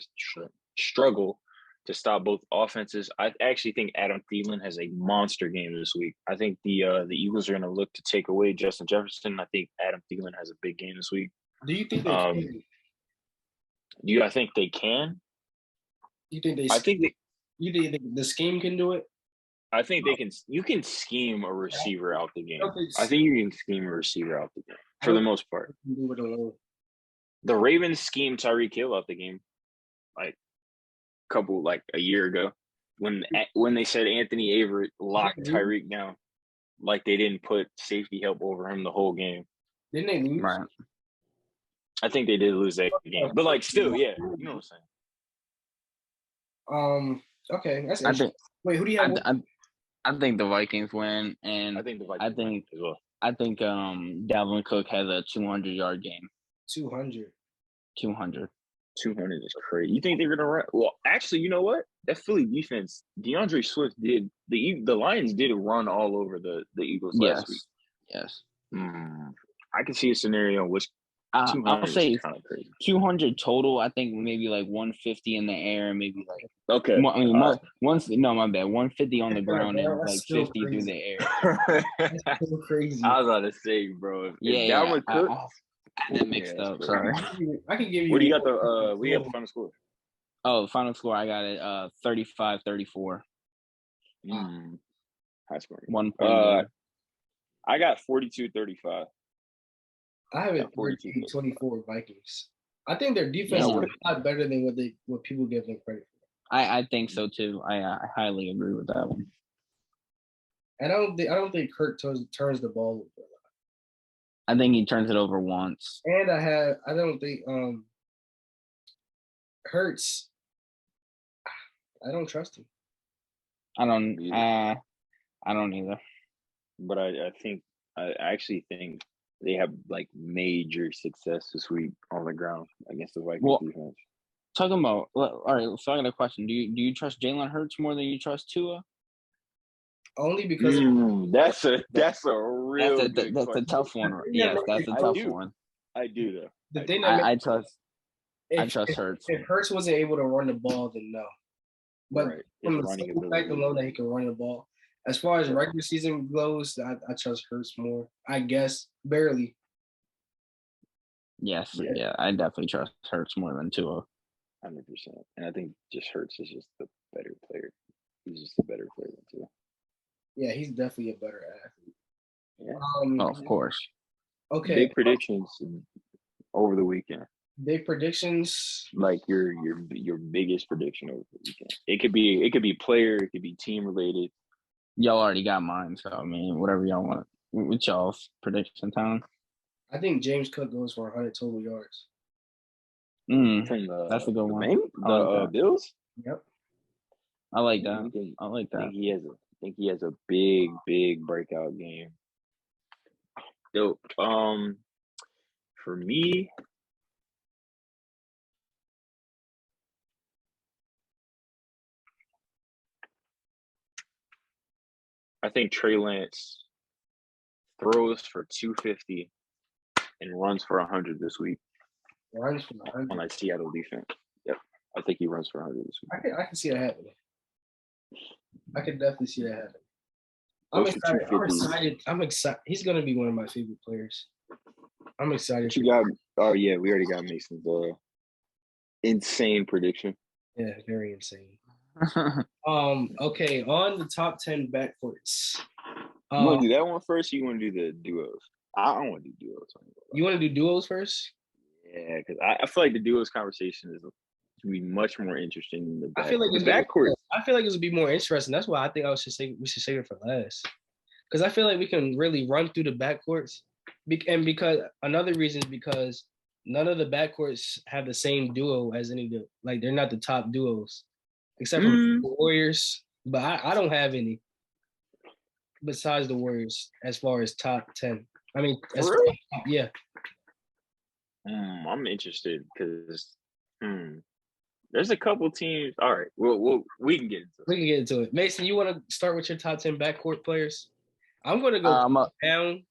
to stop both offenses. I actually think Adam Thielen has a monster game this week. I think the Eagles are going to look to take away Justin Jefferson. I think Adam Thielen has a big game this week. Do you think they can? I think they can. You think they? You think the scheme can do it? I think they can. You can scheme a receiver out the game. I think you can scheme a receiver out the game for the most part. The Ravens schemed Tyreek Hill out the game, a year ago, when they said Anthony Averett locked Tyreek down, like they didn't put safety help over him the whole game. Didn't they lose? Right. I think they did lose that game, but still, yeah, you know what I'm saying. Okay, that's interesting. Wait, who do you have? I think the Vikings win, and I think the Vikings win as well. I think Dalvin Cook has a 200-yard game. 200. 200. 200 is crazy. You think they're gonna run? Well, actually, you know what? That Philly defense, DeAndre Swift did the Lions did run all over the Eagles last week. Yes. I can see a scenario in which I'll say 200 total. I think maybe 150 in the air, and maybe okay. My bad. 150 on the ground and 50 through the air. That's so crazy. I was about to say, bro. Dalvin Cook. I had that mixed up. Sorry. I can give you. What do you got the final score? Oh, the final score. I got it 35-34. High scoring. 1 point. I got 42-35. I have it 42-24 Vikings. I think their defense is a lot better than what people give them credit for. I think so too. I highly agree with that one. And I don't think Kirk turns the ball over a lot. I think he turns it over once. And I don't think Hurts. I don't trust him. I don't either. But I actually think they have major success this week on the ground against the Vikings defense. Talking about all right, so I got a question. Do you trust Jalen Hurts more than you trust Tua? only because that's a real good that's a question. tough one. Yes, that's a tough one. I do though. the thing I that trust Hurts. if Hurts wasn't able to run the ball, then no. But Right. from His the running simple fact ability. alone that he can run the ball, as far as regular season goes, I trust Hurts more. I guess barely. Yes, yeah, I definitely trust Hurts more than Tua. 100%. And I think just Hurts is just the better player. He's just a better player than Tua. Yeah, he's definitely a better athlete. Yeah. Of course. Okay. Big predictions over the weekend. Big predictions. Like your biggest prediction over the weekend. It could be player, it could be team related. Y'all already got mine, so I mean, whatever y'all want. With y'all's prediction time. I think James Cook goes for 100 total yards. From That's a good one. The Bills. Yep. I like that. I like that. I think he has a big breakout game. Dope. For me, I think Trey Lance throws for 250 and runs for 100 this week. Runs for 100 on that Seattle defense. Yep, I think he runs for 100 this week. I can see that happening. I can definitely see that happening. I'm excited. I'm excited. He's gonna be one of my favorite players. I'm excited. We already got Mason's insane prediction. Yeah, very insane. Okay, on the top 10 backcourts. You want to do that one first, or you want to do the duos? I don't want to do duos. You want to do duos first? Yeah, because I feel like the duos conversation is to be much more interesting than the backcourt. I feel like the backcourt. I feel like it would be more interesting. That's why I think we should save it for last. Because I feel like we can really run through the backcourts, and because another reason is because none of the backcourts have the same duo as any of the, like they're not the top duos, except for the Warriors. But I don't have any besides the Warriors as far as top 10. I mean, yeah. I'm interested because there's a couple teams. All right, we can get into it. We can get into it. Mason, you want to start with your top 10 backcourt players? I'm going to go down.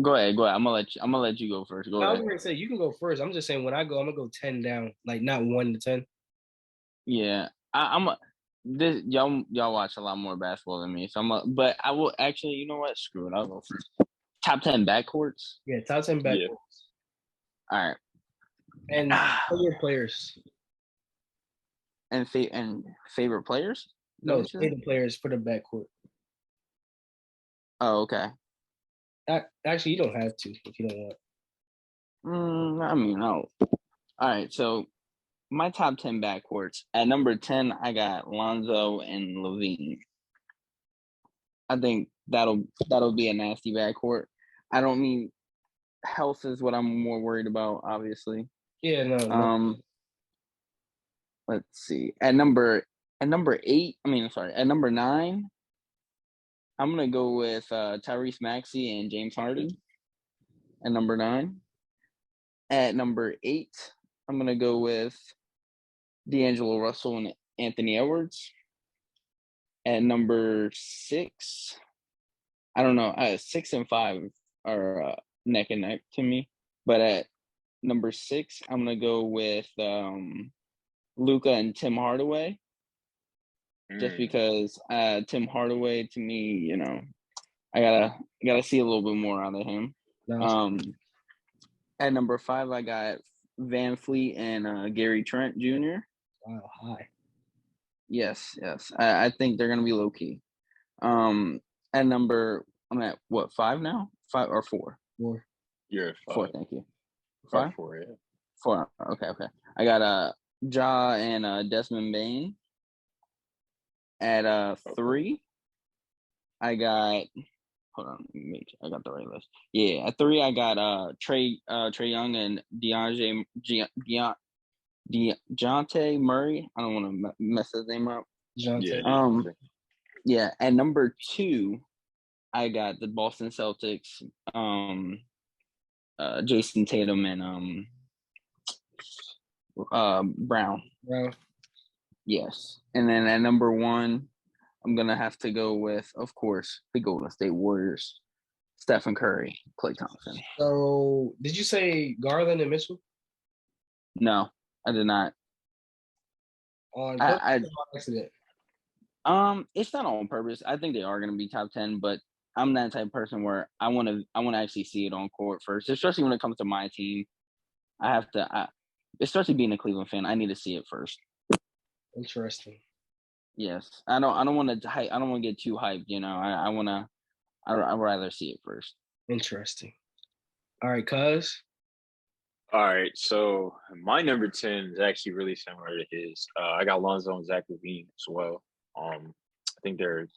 Go ahead. I'm gonna let you go first. I was going to say you can go first. I'm just saying when I go, I'm gonna go 10 down, like not 1 to 10. Yeah, y'all watch a lot more basketball than me, so but I will actually. You know what? Screw it. I'll go first. Top 10 backcourts. Yeah, top 10 backcourts. Yeah. All right. And favorite players. And favorite players? No, favorite players for the backcourt. Oh, okay. Actually, you don't have to if you don't want. I mean, no. All right, so my top 10 backcourts. At number 10, I got Lonzo and Levine. I think that'll be a nasty backcourt. I don't mean health is what I'm more worried about, obviously. Yeah, no. Let's see. At number 8, at number 9, I'm gonna go with Tyrese Maxey and James Harden. At number 9. At number 8, I'm gonna go with D'Angelo Russell and Anthony Edwards. At number 6, I don't know. 6 and 5 are neck and neck to me, but at number 6, I'm gonna go with Luka and Tim Hardaway. Just because Tim Hardaway, to me, I gotta see a little bit more out of him. Nice. At number 5, I got Van Fleet and Gary Trent Jr. Wow, high. Yes. I think they're gonna be low key. At number, I'm at what, 5 now? 5 or 4? 4. You're at 5. 4, thank you. 5? 4, yeah. 4. Okay. I got Ja and Desmond Bain. At 3, I got. Hold on, I got the right list. Yeah, at 3, I got Trey Young and DeJounte Murray. I don't want to mess his name up. Yeah. At number 2, I got the Boston Celtics. Jason Tatum and Brown. Brown. Yes, and then at number 1, I'm gonna have to go with, of course, the Golden State Warriors. Stephen Curry, Klay Thompson. So, did you say Garland and Mitchell? No, I did not. On purpose or accident? It's not on purpose. I think they are going to be top 10, but I'm that type of person where I want to actually see it on court first, especially when it comes to my team. I have to, especially being a Cleveland fan, I need to see it first. Interesting. Yes, I don't want to hype. I don't want to get too hyped. You know, I'd rather see it first. Interesting. All right, cuz. All right, so my number 10 is actually really similar to his. I got Lonzo and Zach LaVine as well. I think their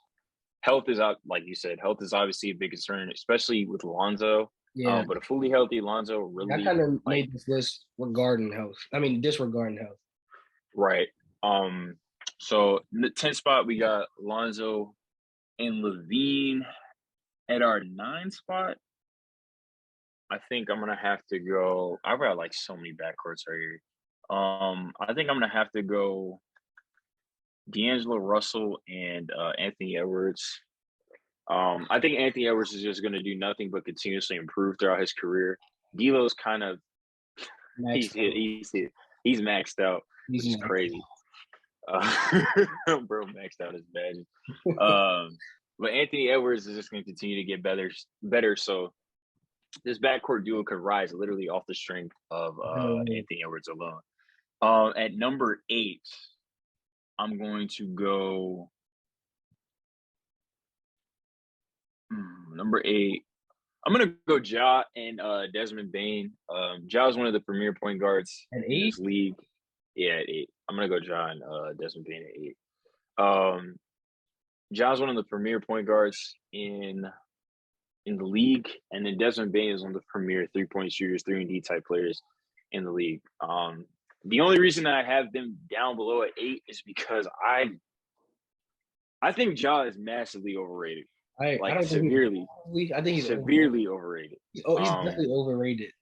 health is out, like you said, health is obviously a big concern, especially with Lonzo. Yeah. But a fully healthy Lonzo really. I kind of made this list disregarding health. Right. So in the 10th spot, we got Lonzo and LaVine. At our 9th spot, I think I'm gonna have to go. I've got like so many backcourts right here. I think I'm gonna have to go D'Angelo Russell and Anthony Edwards. I think Anthony Edwards is just gonna do nothing but continuously improve throughout his career. D'Lo's kind of he's maxed out, which is crazy. Bro, maxed out is bad. But Anthony Edwards is just going to continue to get better. So this backcourt duo could rise literally off the strength of Anthony Edwards alone. At number 8, I'm going to go. Number 8, I'm going to go Ja and Desmond Bane. Ja is one of the premier point guards in this league. Yeah, at 8. I'm going to go Ja and Desmond Bane at 8. Ja's one of the premier point guards in the league, and then Desmond Bane is one of the premier 3-point shooters, 3-and-D type players in the league. The only reason that I have them down below at 8 is because I think Ja is massively overrated. Severely. I think he's severely overrated. He's definitely overrated.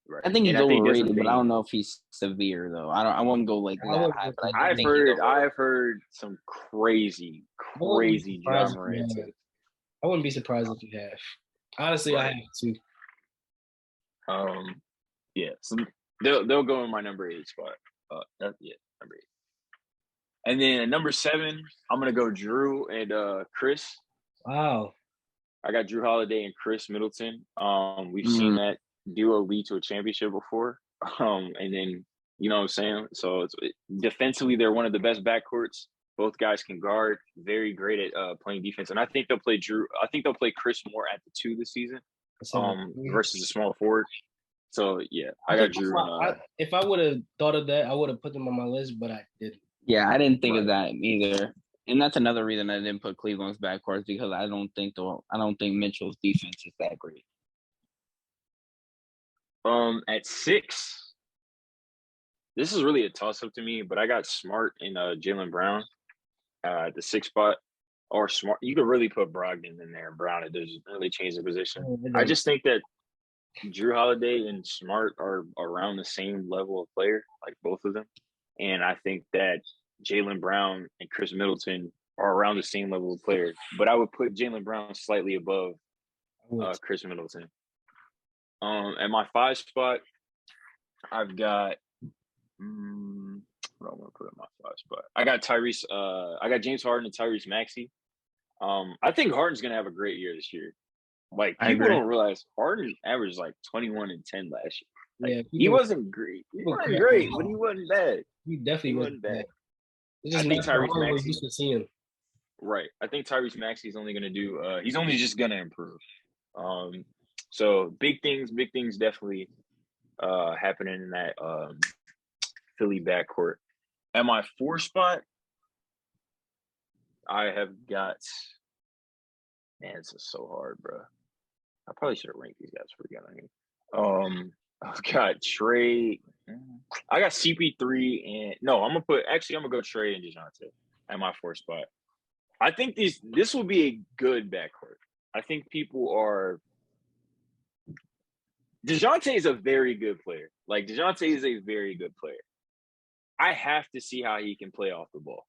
Right. I think he's overrated, but I don't know if he's severe though. I won't go like that high. But I've heard some crazy Ja Morant takes. I wouldn't be surprised if you have. Honestly, right. I have too. Yeah. So they'll go in my number 8 spot. Number 8. And then at number 7, I'm gonna go Drew and Chris. Wow. I got Drew Holiday and Chris Middleton. We've seen that duo lead to a championship before. And then, you know what I'm saying? So defensively, they're one of the best backcourts. Both guys can guard, very great at playing defense. And I think they'll play Chris more at the 2 this season versus a small forward. So, yeah, I got Drew. If I would have thought of that, I would have put them on my list, but I didn't. Yeah, I didn't think of that either. And that's another reason I didn't put Cleveland's backcourts, because I don't think Mitchell's defense is that great. At 6, this is really a toss-up to me, but I got Smart and Jaylen Brown at the 6th spot. Or Smart, you could really put Brogdon in there and Brown. It doesn't really change the position. I just think that Drew Holiday and Smart are around the same level of player, like both of them. And I think that Jaylen Brown and Chris Middleton are around the same level of player. But I would put Jaylen Brown slightly above Chris Middleton. At my 5 spot, I've got what do I want to put in my 5 spot? I got I got James Harden and Tyrese Maxey. I think Harden's gonna have a great year this year. Like, people don't realize Harden averaged like 21 and 10 last year. Like, he wasn't great. He wasn't great, but he wasn't bad. He definitely wasn't bad. I think Tyrese Maxey. Right. I think Tyrese Maxey is only gonna do. He's only just gonna improve. So big things definitely happening in that Philly backcourt. At my 4 spot, I have got. Man, this is so hard, bro. I probably should have ranked these guys before we got on here. I've got Trey. I got CP3 and no, I'm gonna go Trey and DeJounte at my 4 spot. I think this will be a good backcourt. I think people are. DeJounte is a very good player. Like, DeJounte is a very good player. I have to see how he can play off the ball.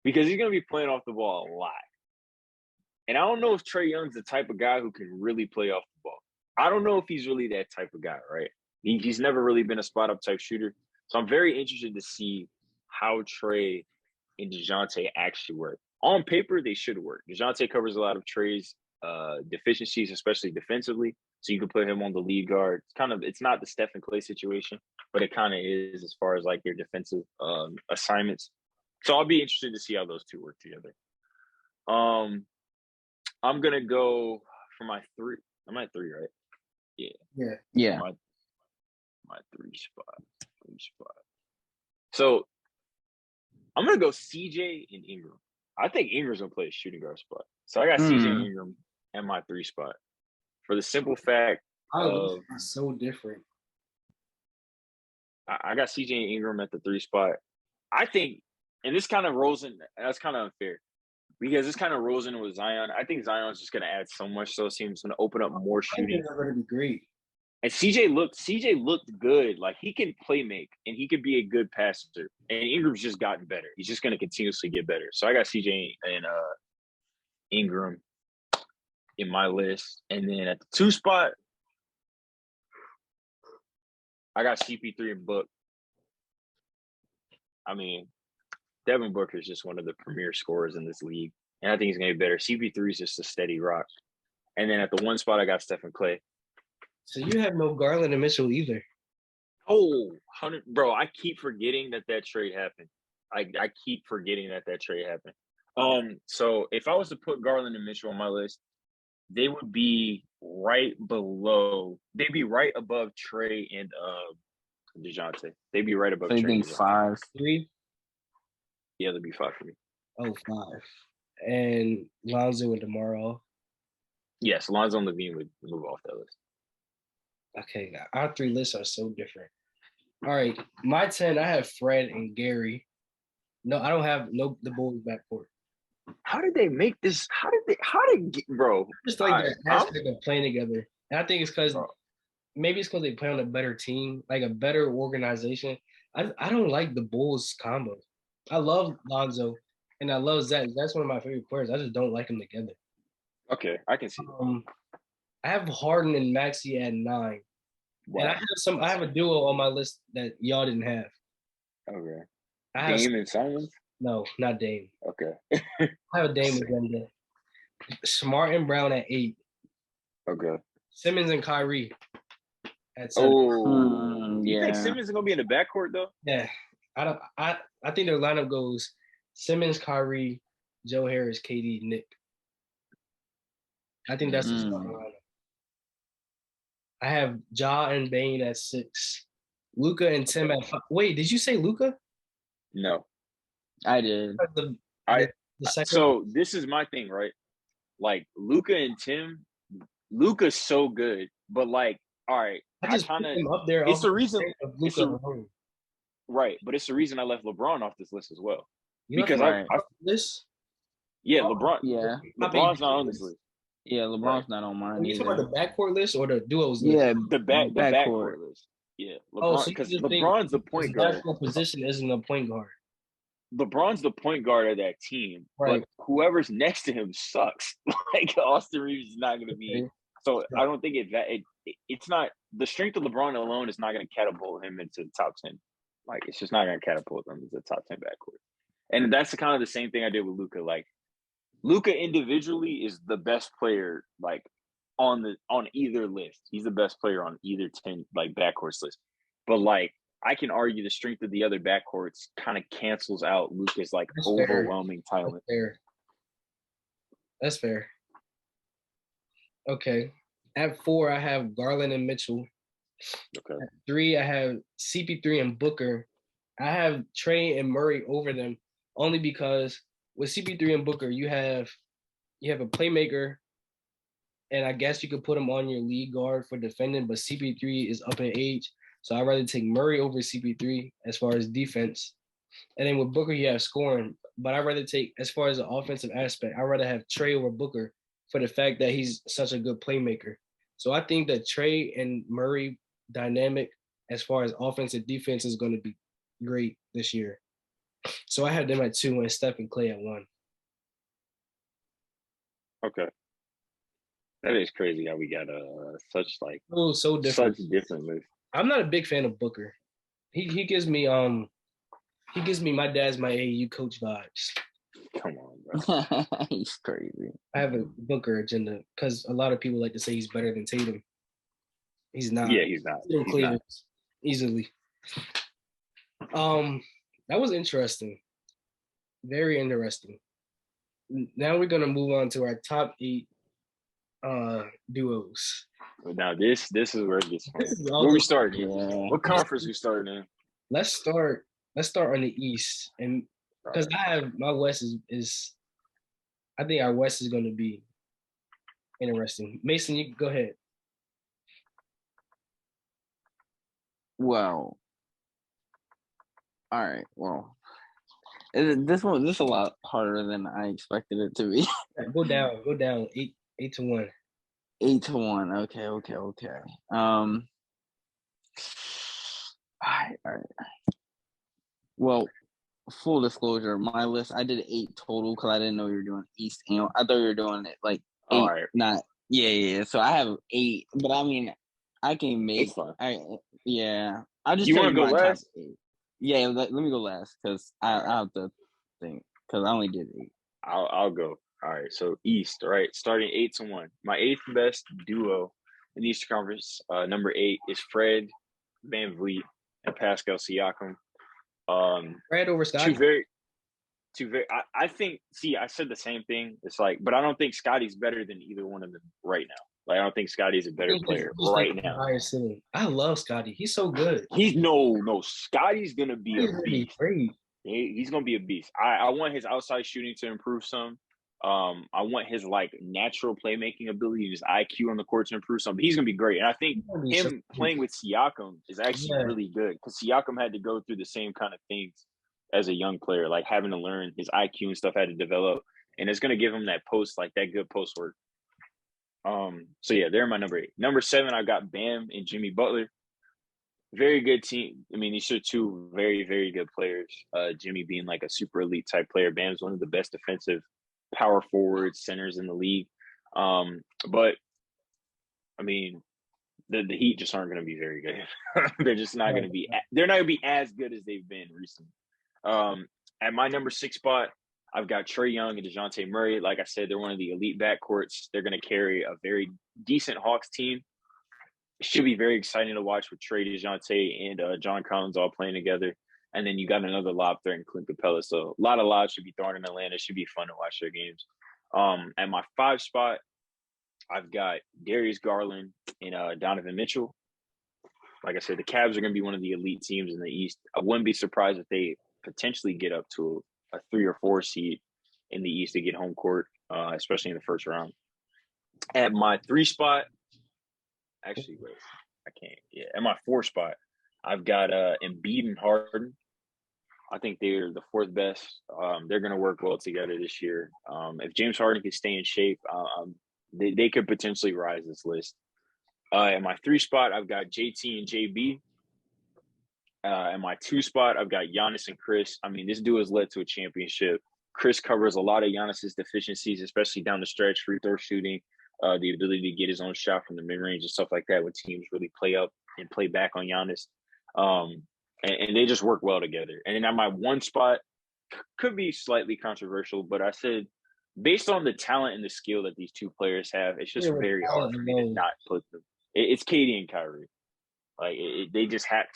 because he's going to be playing off the ball a lot. And I don't know if Trae Young's the type of guy who can really play off the ball. I don't know if he's really that type of guy, right? He's never really been a spot-up type shooter. So I'm very interested to see how Trae and DeJounte actually work. On paper, they should work. DeJounte covers a lot of Trae's deficiencies, especially defensively. So you can put him on the lead guard. It's not the Stephen Clay situation, but it kind of is as far as like their defensive assignments. So I'll be interested to see how those two work together. I'm gonna go for my 3. I'm at 3, right? Yeah. My 3 spot. So I'm gonna go CJ and Ingram. I think Ingram's gonna play a shooting guard spot. So I got CJ and Ingram at my 3 spot. For the simple fact of so different. I got CJ and Ingram at the 3 spot. I think, and this kind of rolls in, that's kind of unfair. Because this kind of rolls in with Zion. I think Zion's just going to add so much. So it seems going to open up more shooting. They're going to be great. And CJ looked good. Like he can play make and he could be a good passer. And Ingram's just gotten better. He's just going to continuously get better. So I got CJ and Ingram in my list. And then at the 2 spot, I got CP3 and Book. I mean, Devin Booker is just one of the premier scorers in this league. And I think he's going to be better. CP3 is just a steady rock. And then at the 1 spot, I got Stephen Clay. So you have no Garland and Mitchell either. Oh, bro, I keep forgetting that trade happened. I keep forgetting that trade happened. So if I was to put Garland and Mitchell on my list, they would be right below. They'd be right above Trae and DeJounte. They'd be right above Trae. Trae. So you think 5? 3? Yeah, they'd be 5 for me. Oh, 5. And Lonzo and DeMar off? Yes, Lonzo and LaVine would move off that list. Okay, our 3 lists are so different. All right, my 10, I have Fred and Gary. No, I don't have the Bulls backcourt. How did they make this? Bro? Just like the aspect of playing together. And I think it's because maybe it's because they play on a better team, like a better organization. I don't like the Bulls combo. I love Lonzo and I love Zach. That's one of my favorite players. I just don't like them together. Okay, I can see that. I have Harden and Maxey at 9. Wow. And I have a duo on my list that y'all didn't have. Okay. Dame and Simons? No, not Dame. Okay. I have a Dame agenda. Smart and Brown at 8. Okay. Simmons and Kyrie at 7. You think Simmons is gonna be in the backcourt though? Yeah. I think their lineup goes Simmons, Kyrie, Joe Harris, KD, Nick. I think that's the starting lineup. I have Ja and Bane at 6. Luka and Tim at 5. Wait, did you say Luka? No. I did. So this is my thing, right? Like Luka and Tim, Luka's so good, but like, all right, I just put him up there. It's the reason. Right, but it's the reason I left LeBron off this list as well. Because this. Yeah, LeBron. Yeah, LeBron's not on this list. Yeah, LeBron's not on mine. You talking about the backcourt list or the duos list? Yeah, the backcourt list. Yeah, LeBron, because LeBron's the point guard. His natural position isn't a point guard. LeBron's the point guard of that team, right. But whoever's next to him sucks. Like Austin Reeves is not going to be. So I don't think it's not the strength of LeBron alone is not going to catapult him into the top 10. Like it's just not going to catapult him into the top 10 backcourt. And that's kind of the same thing I did with Luka. Like Luka individually is the best player, like on either list. He's the best player on either 10 like backcourts list. But like I can argue the strength of the other backcourts kind of cancels out Luka's like overwhelming talent. That's fair. Okay. At 4, I have Garland and Mitchell. Okay. At 3, I have CP3 and Booker. I have Trae and Murray over them only because with CP3 and Booker, you have a playmaker, and I guess you could put him on your lead guard for defending, but CP3 is up in age. So I'd rather take Murray over CP3 as far as defense. And then with Booker, you have scoring. But I'd rather take, as far as the offensive aspect, I'd rather have Trae over Booker for the fact that he's such a good playmaker. So I think that Trae and Murray dynamic as far as offense and defense is going to be great this year. So I had them at 2 and Steph and Clay at 1. Okay. That is crazy how we got such so different. Such different lists. I'm not a big fan of Booker. He gives me my dad's my AAU coach vibes. Come on, bro. He's crazy. I have a Booker agenda because a lot of people like to say he's better than Tatum. He's not. Yeah, he's not. Tatum clears easily. That was interesting. Very interesting. Now we're gonna move on to our top 8 duos. Now this is where it gets fun. Where we starting? Yeah. What conference we starting in? Let's start on the East, and because I have my West is I think our West is going to be interesting. Mason, you go ahead. Well, all right. Well, this is a lot harder than I expected it to be. Go down. 8 to 1. 8 to 1. Okay. All right. Well, full disclosure, my list, I did 8 total because I didn't know you were doing East. I thought you were doing it like 8, all right. Not yeah. So I have 8, but I mean, I can make. I just. You want to go last? Yeah, let me go last because I have to think because I only did 8. I'll go. All right, so East, all right, starting 8 to 1. My 8th best duo in the Eastern Conference, number 8 is Fred VanVleet and Pascal Siakam. Fred over Scotty. Two very. I think. See, I said the same thing. It's like, but I don't think Scotty's better than either one of them right now. Like, I don't think Scotty's a better player right now. I love Scotty. He's so good. He's no. Scotty's gonna be a beast. Great. He's gonna be a beast. I want his outside shooting to improve some. I want his natural playmaking ability, his IQ on the court to improve some. But he's gonna be great, and I think him playing with Siakam is actually really good because Siakam had to go through the same kind of things as a young player, like having to learn his IQ and stuff had to develop, and it's gonna give him that good post work. So yeah, they're my number 8. Number 7, I got Bam and Jimmy Butler. Very good team. I mean, these are 2 very, very good players. Jimmy being like a super elite type player. Bam's one of the best defensive power forwards, centers in the league. But I mean, the Heat just aren't going to be very good. They're just not going to be. They're not going to be as good as they've been recently. At my number 6 spot, I've got Trae Young and DeJounte Murray. Like I said, they're one of the elite backcourts. They're going to carry a very decent Hawks team. It should be very exciting to watch with Trae, DeJounte, and John Collins all playing together. And then you got another lob threat in Clint Capella. So a lot of lobs should be thrown in Atlanta. It should be fun to watch their games. At my 5 spot, I've got Darius Garland and Donovan Mitchell. Like I said, the Cavs are going to be one of the elite teams in the East. I wouldn't be surprised if they potentially get up to a 3 or 4 seed in the East to get home court, especially in the first round. At my 3 spot, actually, wait, I can't. Yeah, at my 4 spot, I've got Embiid and Harden. I think they're the 4th best. They're going to work well together this year. If James Harden can stay in shape, they could potentially rise this list. At my 3 spot, I've got JT and JB. At my 2 spot, I've got Giannis and Chris. I mean, this duo has led to a championship. Chris covers a lot of Giannis's deficiencies, especially down the stretch, free throw shooting, the ability to get his own shot from the mid-range and stuff like that when teams really play up and play back on Giannis. And they just work well together. And then at my 1 spot, could be slightly controversial, but I said, based on the talent and the skill that these 2 players have, it's just very hard for me to not put them. It's KD and Kyrie. Like they just have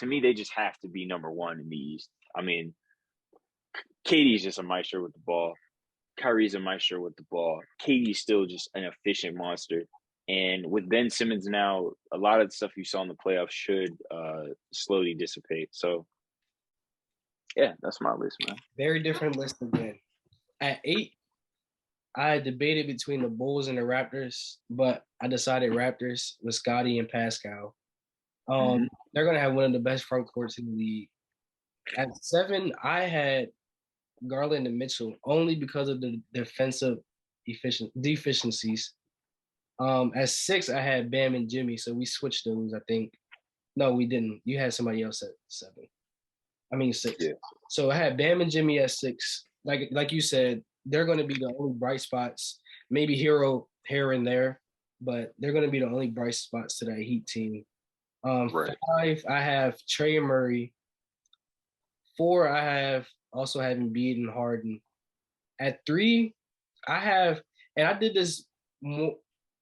to be number 1 in the East. I mean, KD's just a maestro with the ball. Kyrie's a maestro with the ball. KD's still just an efficient monster. And with Ben Simmons now, a lot of the stuff you saw in the playoffs should slowly dissipate. So, yeah, that's my list, man. Very different list again. At 8, I debated between the Bulls and the Raptors, but I decided Raptors with Scotty and Pascal. They're going to have one of the best front courts in the league. At 7, I had Garland and Mitchell only because of the defensive deficiencies. At 6, I had Bam and Jimmy, so we switched those, I think. No, we didn't. You had somebody else at 7. I mean 6. Yeah. So I had Bam and Jimmy at 6. Like you said, they're going to be the only bright spots. Maybe Hero here and there, but they're going to be the only bright spots to that Heat team. Right. 5, I have Trey and Murray. 4, I have also having Embiid and Harden. At 3, I have, and I did this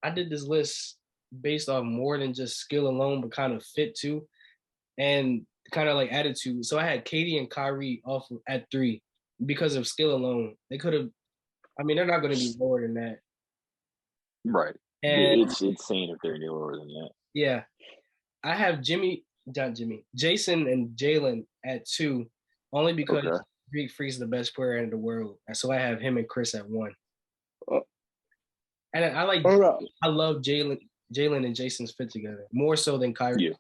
list based off more than just skill alone, but kind of fit too, and kind of like attitude. So I had Katie and Kyrie off at 3 because of skill alone. They could have. I mean, they're not going to be lower than that. Right. And It's insane if they're any lower than that. yeah, I have Jason and Jalen at 2, only because Greek Freak's the best player in the world. So I have him and Chris at 1. And I love Jalen and Jason's fit together more so than Kyrie's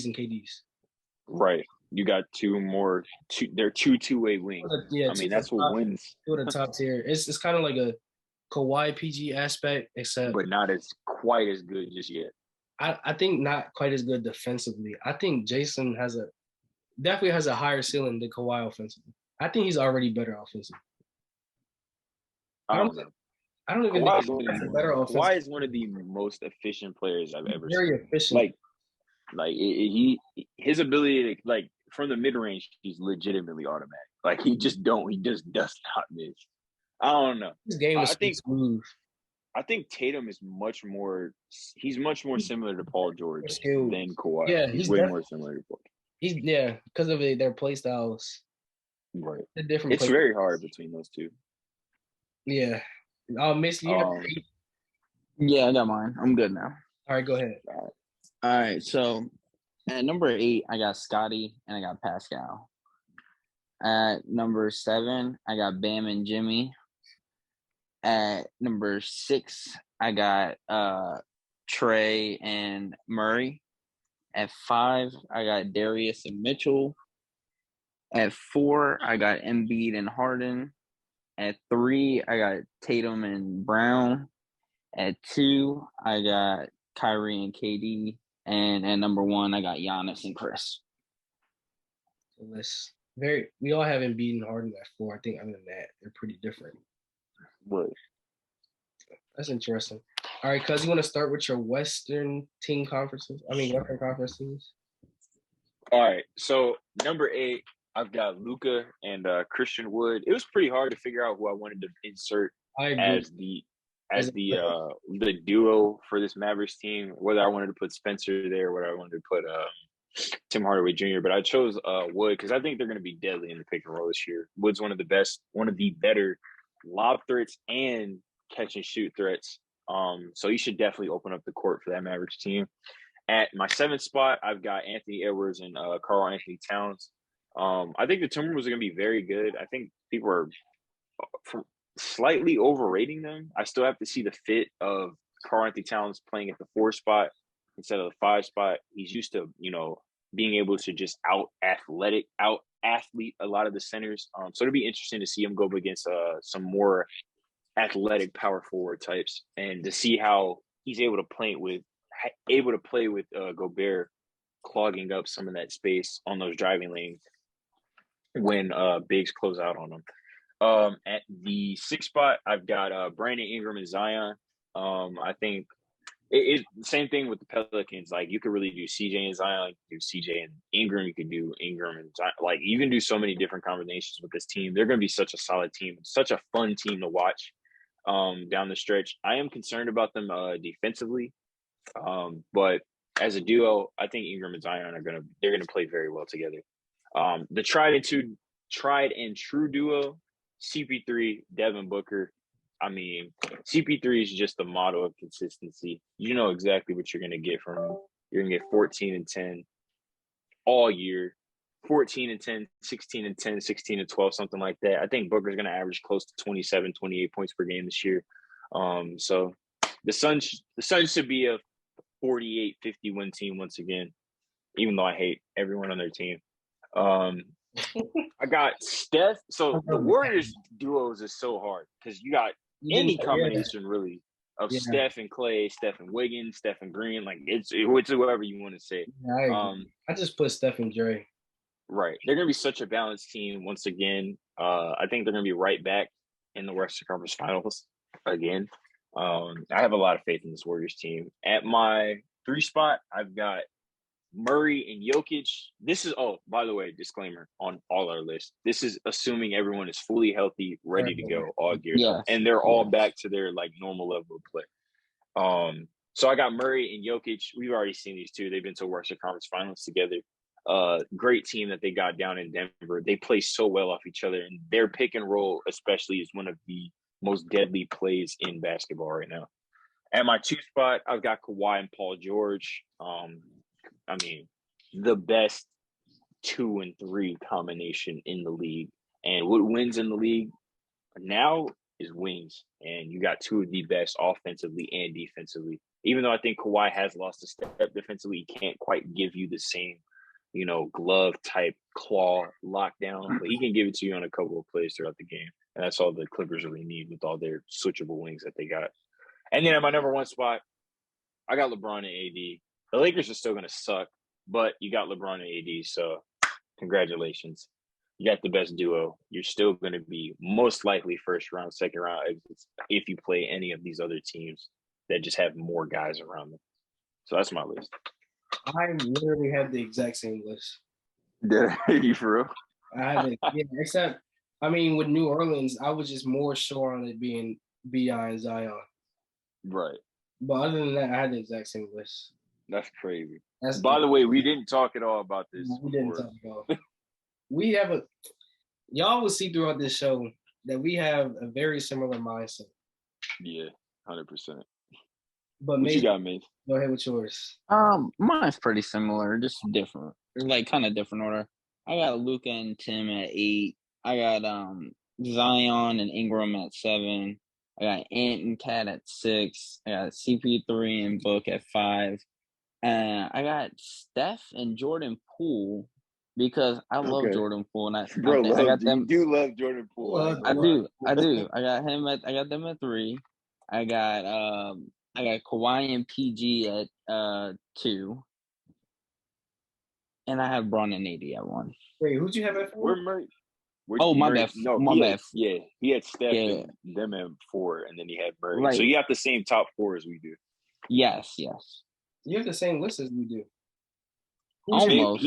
and KD's. Right. You got they're two-way wings. Yeah, I mean, that's what wins. Two of the top tier. It's kind of like a Kawhi PG aspect, except but not quite as good just yet. I think not quite as good defensively. I think Jason definitely has a higher ceiling than Kawhi offensively. I think he's already better offensively. I don't know. I don't even think he's better offensively. Kawhi is one of the most efficient players I've ever seen. Very efficient. His ability to, like, from the mid range, he's legitimately automatic. Like, he just does not miss. I don't know. His game is smooth. I think Tatum is much more similar to Paul George than Kawhi. Yeah, he's way more similar to Paul. Because of their play styles. Right. It's very hard between those two. Yeah. Mason, you have 8? Yeah, I got mine. I'm good now. All right, go ahead. All right, so at number 8, I got Scotty and I got Pascal. At number 7, I got Bam and Jimmy. At number 6, I got Trey and Murray. At 5, I got Darius and Mitchell. At 4, I got Embiid and Harden. At 3, I got Tatum and Brown. At 2, I got Kyrie and KD. And at number 1, I got Giannis and Chris. We all have Embiid and Harden at 4. I think other than that, they're pretty different. Right. That's interesting. All right, cuz you want to start with your Western Conference teams? All right. So number 8, I've got Luka and Christian Wood. It was pretty hard to figure out who I wanted to insert as the duo for this Mavericks team. Whether I wanted to put Spencer there, whether I wanted to put Tim Hardaway Jr. But I chose Wood because I think they're going to be deadly in the pick and roll this year. Wood's one of the better lob threats and catch and shoot threats. So he should definitely open up the court for that Mavericks team. At my 7th spot, I've got Anthony Edwards and Karl Anthony Towns. I think the Timberwolves are going to be very good. I think people are slightly overrating them. I still have to see the fit of Karl Anthony Towns playing at the 4 spot instead of the 5 spot. He's used to, being able to just out athlete a lot of the centers. So it'll be interesting to see him go up against some more athletic power forward types and to see how he's able to play with Gobert clogging up some of that space on those driving lanes when bigs close out on them. At the 6th spot, I've got Brandon Ingram and Zion. I think it's the same thing with the Pelicans. Like, you could really do CJ and Zion, you could do CJ and Ingram, you could do Ingram and Zion. Like, you can do so many different combinations with this team. They're going to be such a solid team, such a fun team to watch down the stretch. I am concerned about them defensively, but as a duo, I think Ingram and Zion they're gonna play very well together. The tried and true duo, CP3, Devin Booker. I mean, CP3 is just the model of consistency. You know exactly what you're going to get from him. You're going to get 14 and 10 all year, 14 and 10, 16 and 10, 16 and 12, something like that. I think Booker's going to average close to 27, 28 points per game this year. So the Suns should be a 48-50 win team once again, even though I hate everyone on their team. I got Steph. So the Warriors duos is so hard because you got any combination really of Steph and Clay, Steph and Wiggins, Steph and Green. Like it's whoever you want to say. I just put Steph and Dre. Right. They're going to be such a balanced team once again. I think they're going to be right back in the Western Conference Finals again. I have a lot of faith in this Warriors team. At my 3 spot, I've got Murray and Jokic. This is, by the way, disclaimer on all our lists. This is assuming everyone is fully healthy, ready to go, all geared up. And they're all back to their normal level of play. So I got Murray and Jokic. We've already seen these two. They've been to Western Conference Finals together. Great team that they got down in Denver. They play so well off each other, and their pick and roll especially is one of the most deadly plays in basketball right now. At my 2 spot, I've got Kawhi and Paul George. I mean, the best 2 and 3 combination in the league. And what wins in the league now is wings. And you got 2 of the best offensively and defensively. Even though I think Kawhi has lost a step defensively, he can't quite give you the same, glove type claw lockdown, but he can give it to you on a couple of plays throughout the game. And that's all the Clippers really need with all their switchable wings that they got. And then at my number 1 spot, I got LeBron and AD. The Lakers are still going to suck, but you got LeBron and AD, so congratulations. You got the best duo. You're still going to be most likely first round, second round exits if you play any of these other teams that just have more guys around them. So that's my list. I literally have the exact same list. You for real? I have it. Yeah, except, with New Orleans, I was just more sure on it being B.I. and Zion. Right. But other than that, I had the exact same list. That's crazy. By the way, we didn't talk at all about this. We didn't talk at all. We have y'all will see throughout this show that we have a very similar mindset. Yeah, 100%. But what you got, Mace? Go ahead with yours. Mine's pretty similar, just different, kind of different order. I got Luka and Tim at 8. I got Zion and Ingram at 7. I got Ant and Cat at 6. I got CP3 and Book at 5. And I got Steph and Jordan Poole because I love Jordan Poole, and I got them. You do love Jordan Poole. I do. I got them at 3. I got Kawhi and PG at 2, and I have Bron and AD at 1. Wait, who'd you have at 4? Where Murray? My bad. No, my bad. He had Steph and them at 4, and then he had Murray. Right. So you have the same top 4 as we do. Yes. You have the same list as we do. Almost.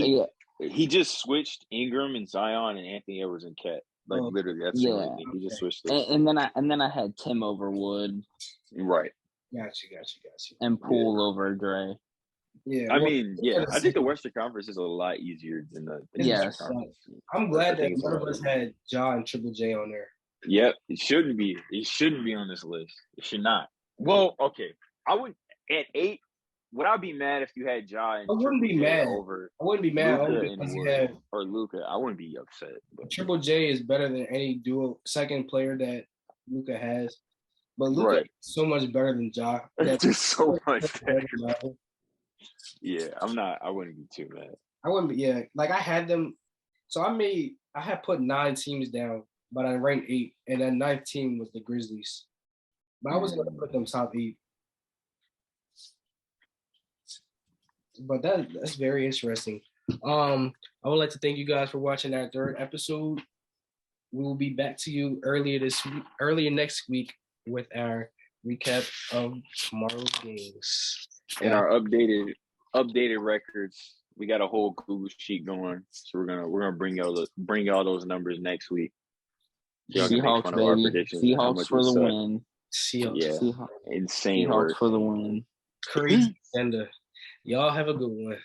He just switched Ingram and Zion and Anthony Edwards and Cat. Literally, that's the only thing. He just switched those. And then I had Tim over Wood. Right. Got you. And Poole over Dre. Yeah. I think the Western Conference is a lot easier than the Eastern Conference. I'm glad that none of us had John Triple J on there. Yep, it shouldn't be. It shouldn't be on this list. It should not. Well, okay. I would at 8. Would I be mad if you had Ja and Triple J over? I wouldn't be mad because you had or Luka. I wouldn't be upset. But Triple J is better than any dual second player that Luka has. But Luka is so much better than Ja. That's just so much better. Yeah, I wouldn't be too mad. I wouldn't be. Yeah, I had them. So I had put 9 teams down, but I ranked 8, and that 9th team was the Grizzlies. But I was going to put them top 8. But that's very interesting. I would like to thank you guys for watching our 3rd episode. We will be back to you earlier next week with our recap of tomorrow's games and our updated records. We got a whole Google sheet going, so we're gonna bring y'all those numbers next week. Seahawks, baby. Seahawks for the win. Seahawks. Insane. Seahawks for the win. Crazy agenda. Y'all have a good one.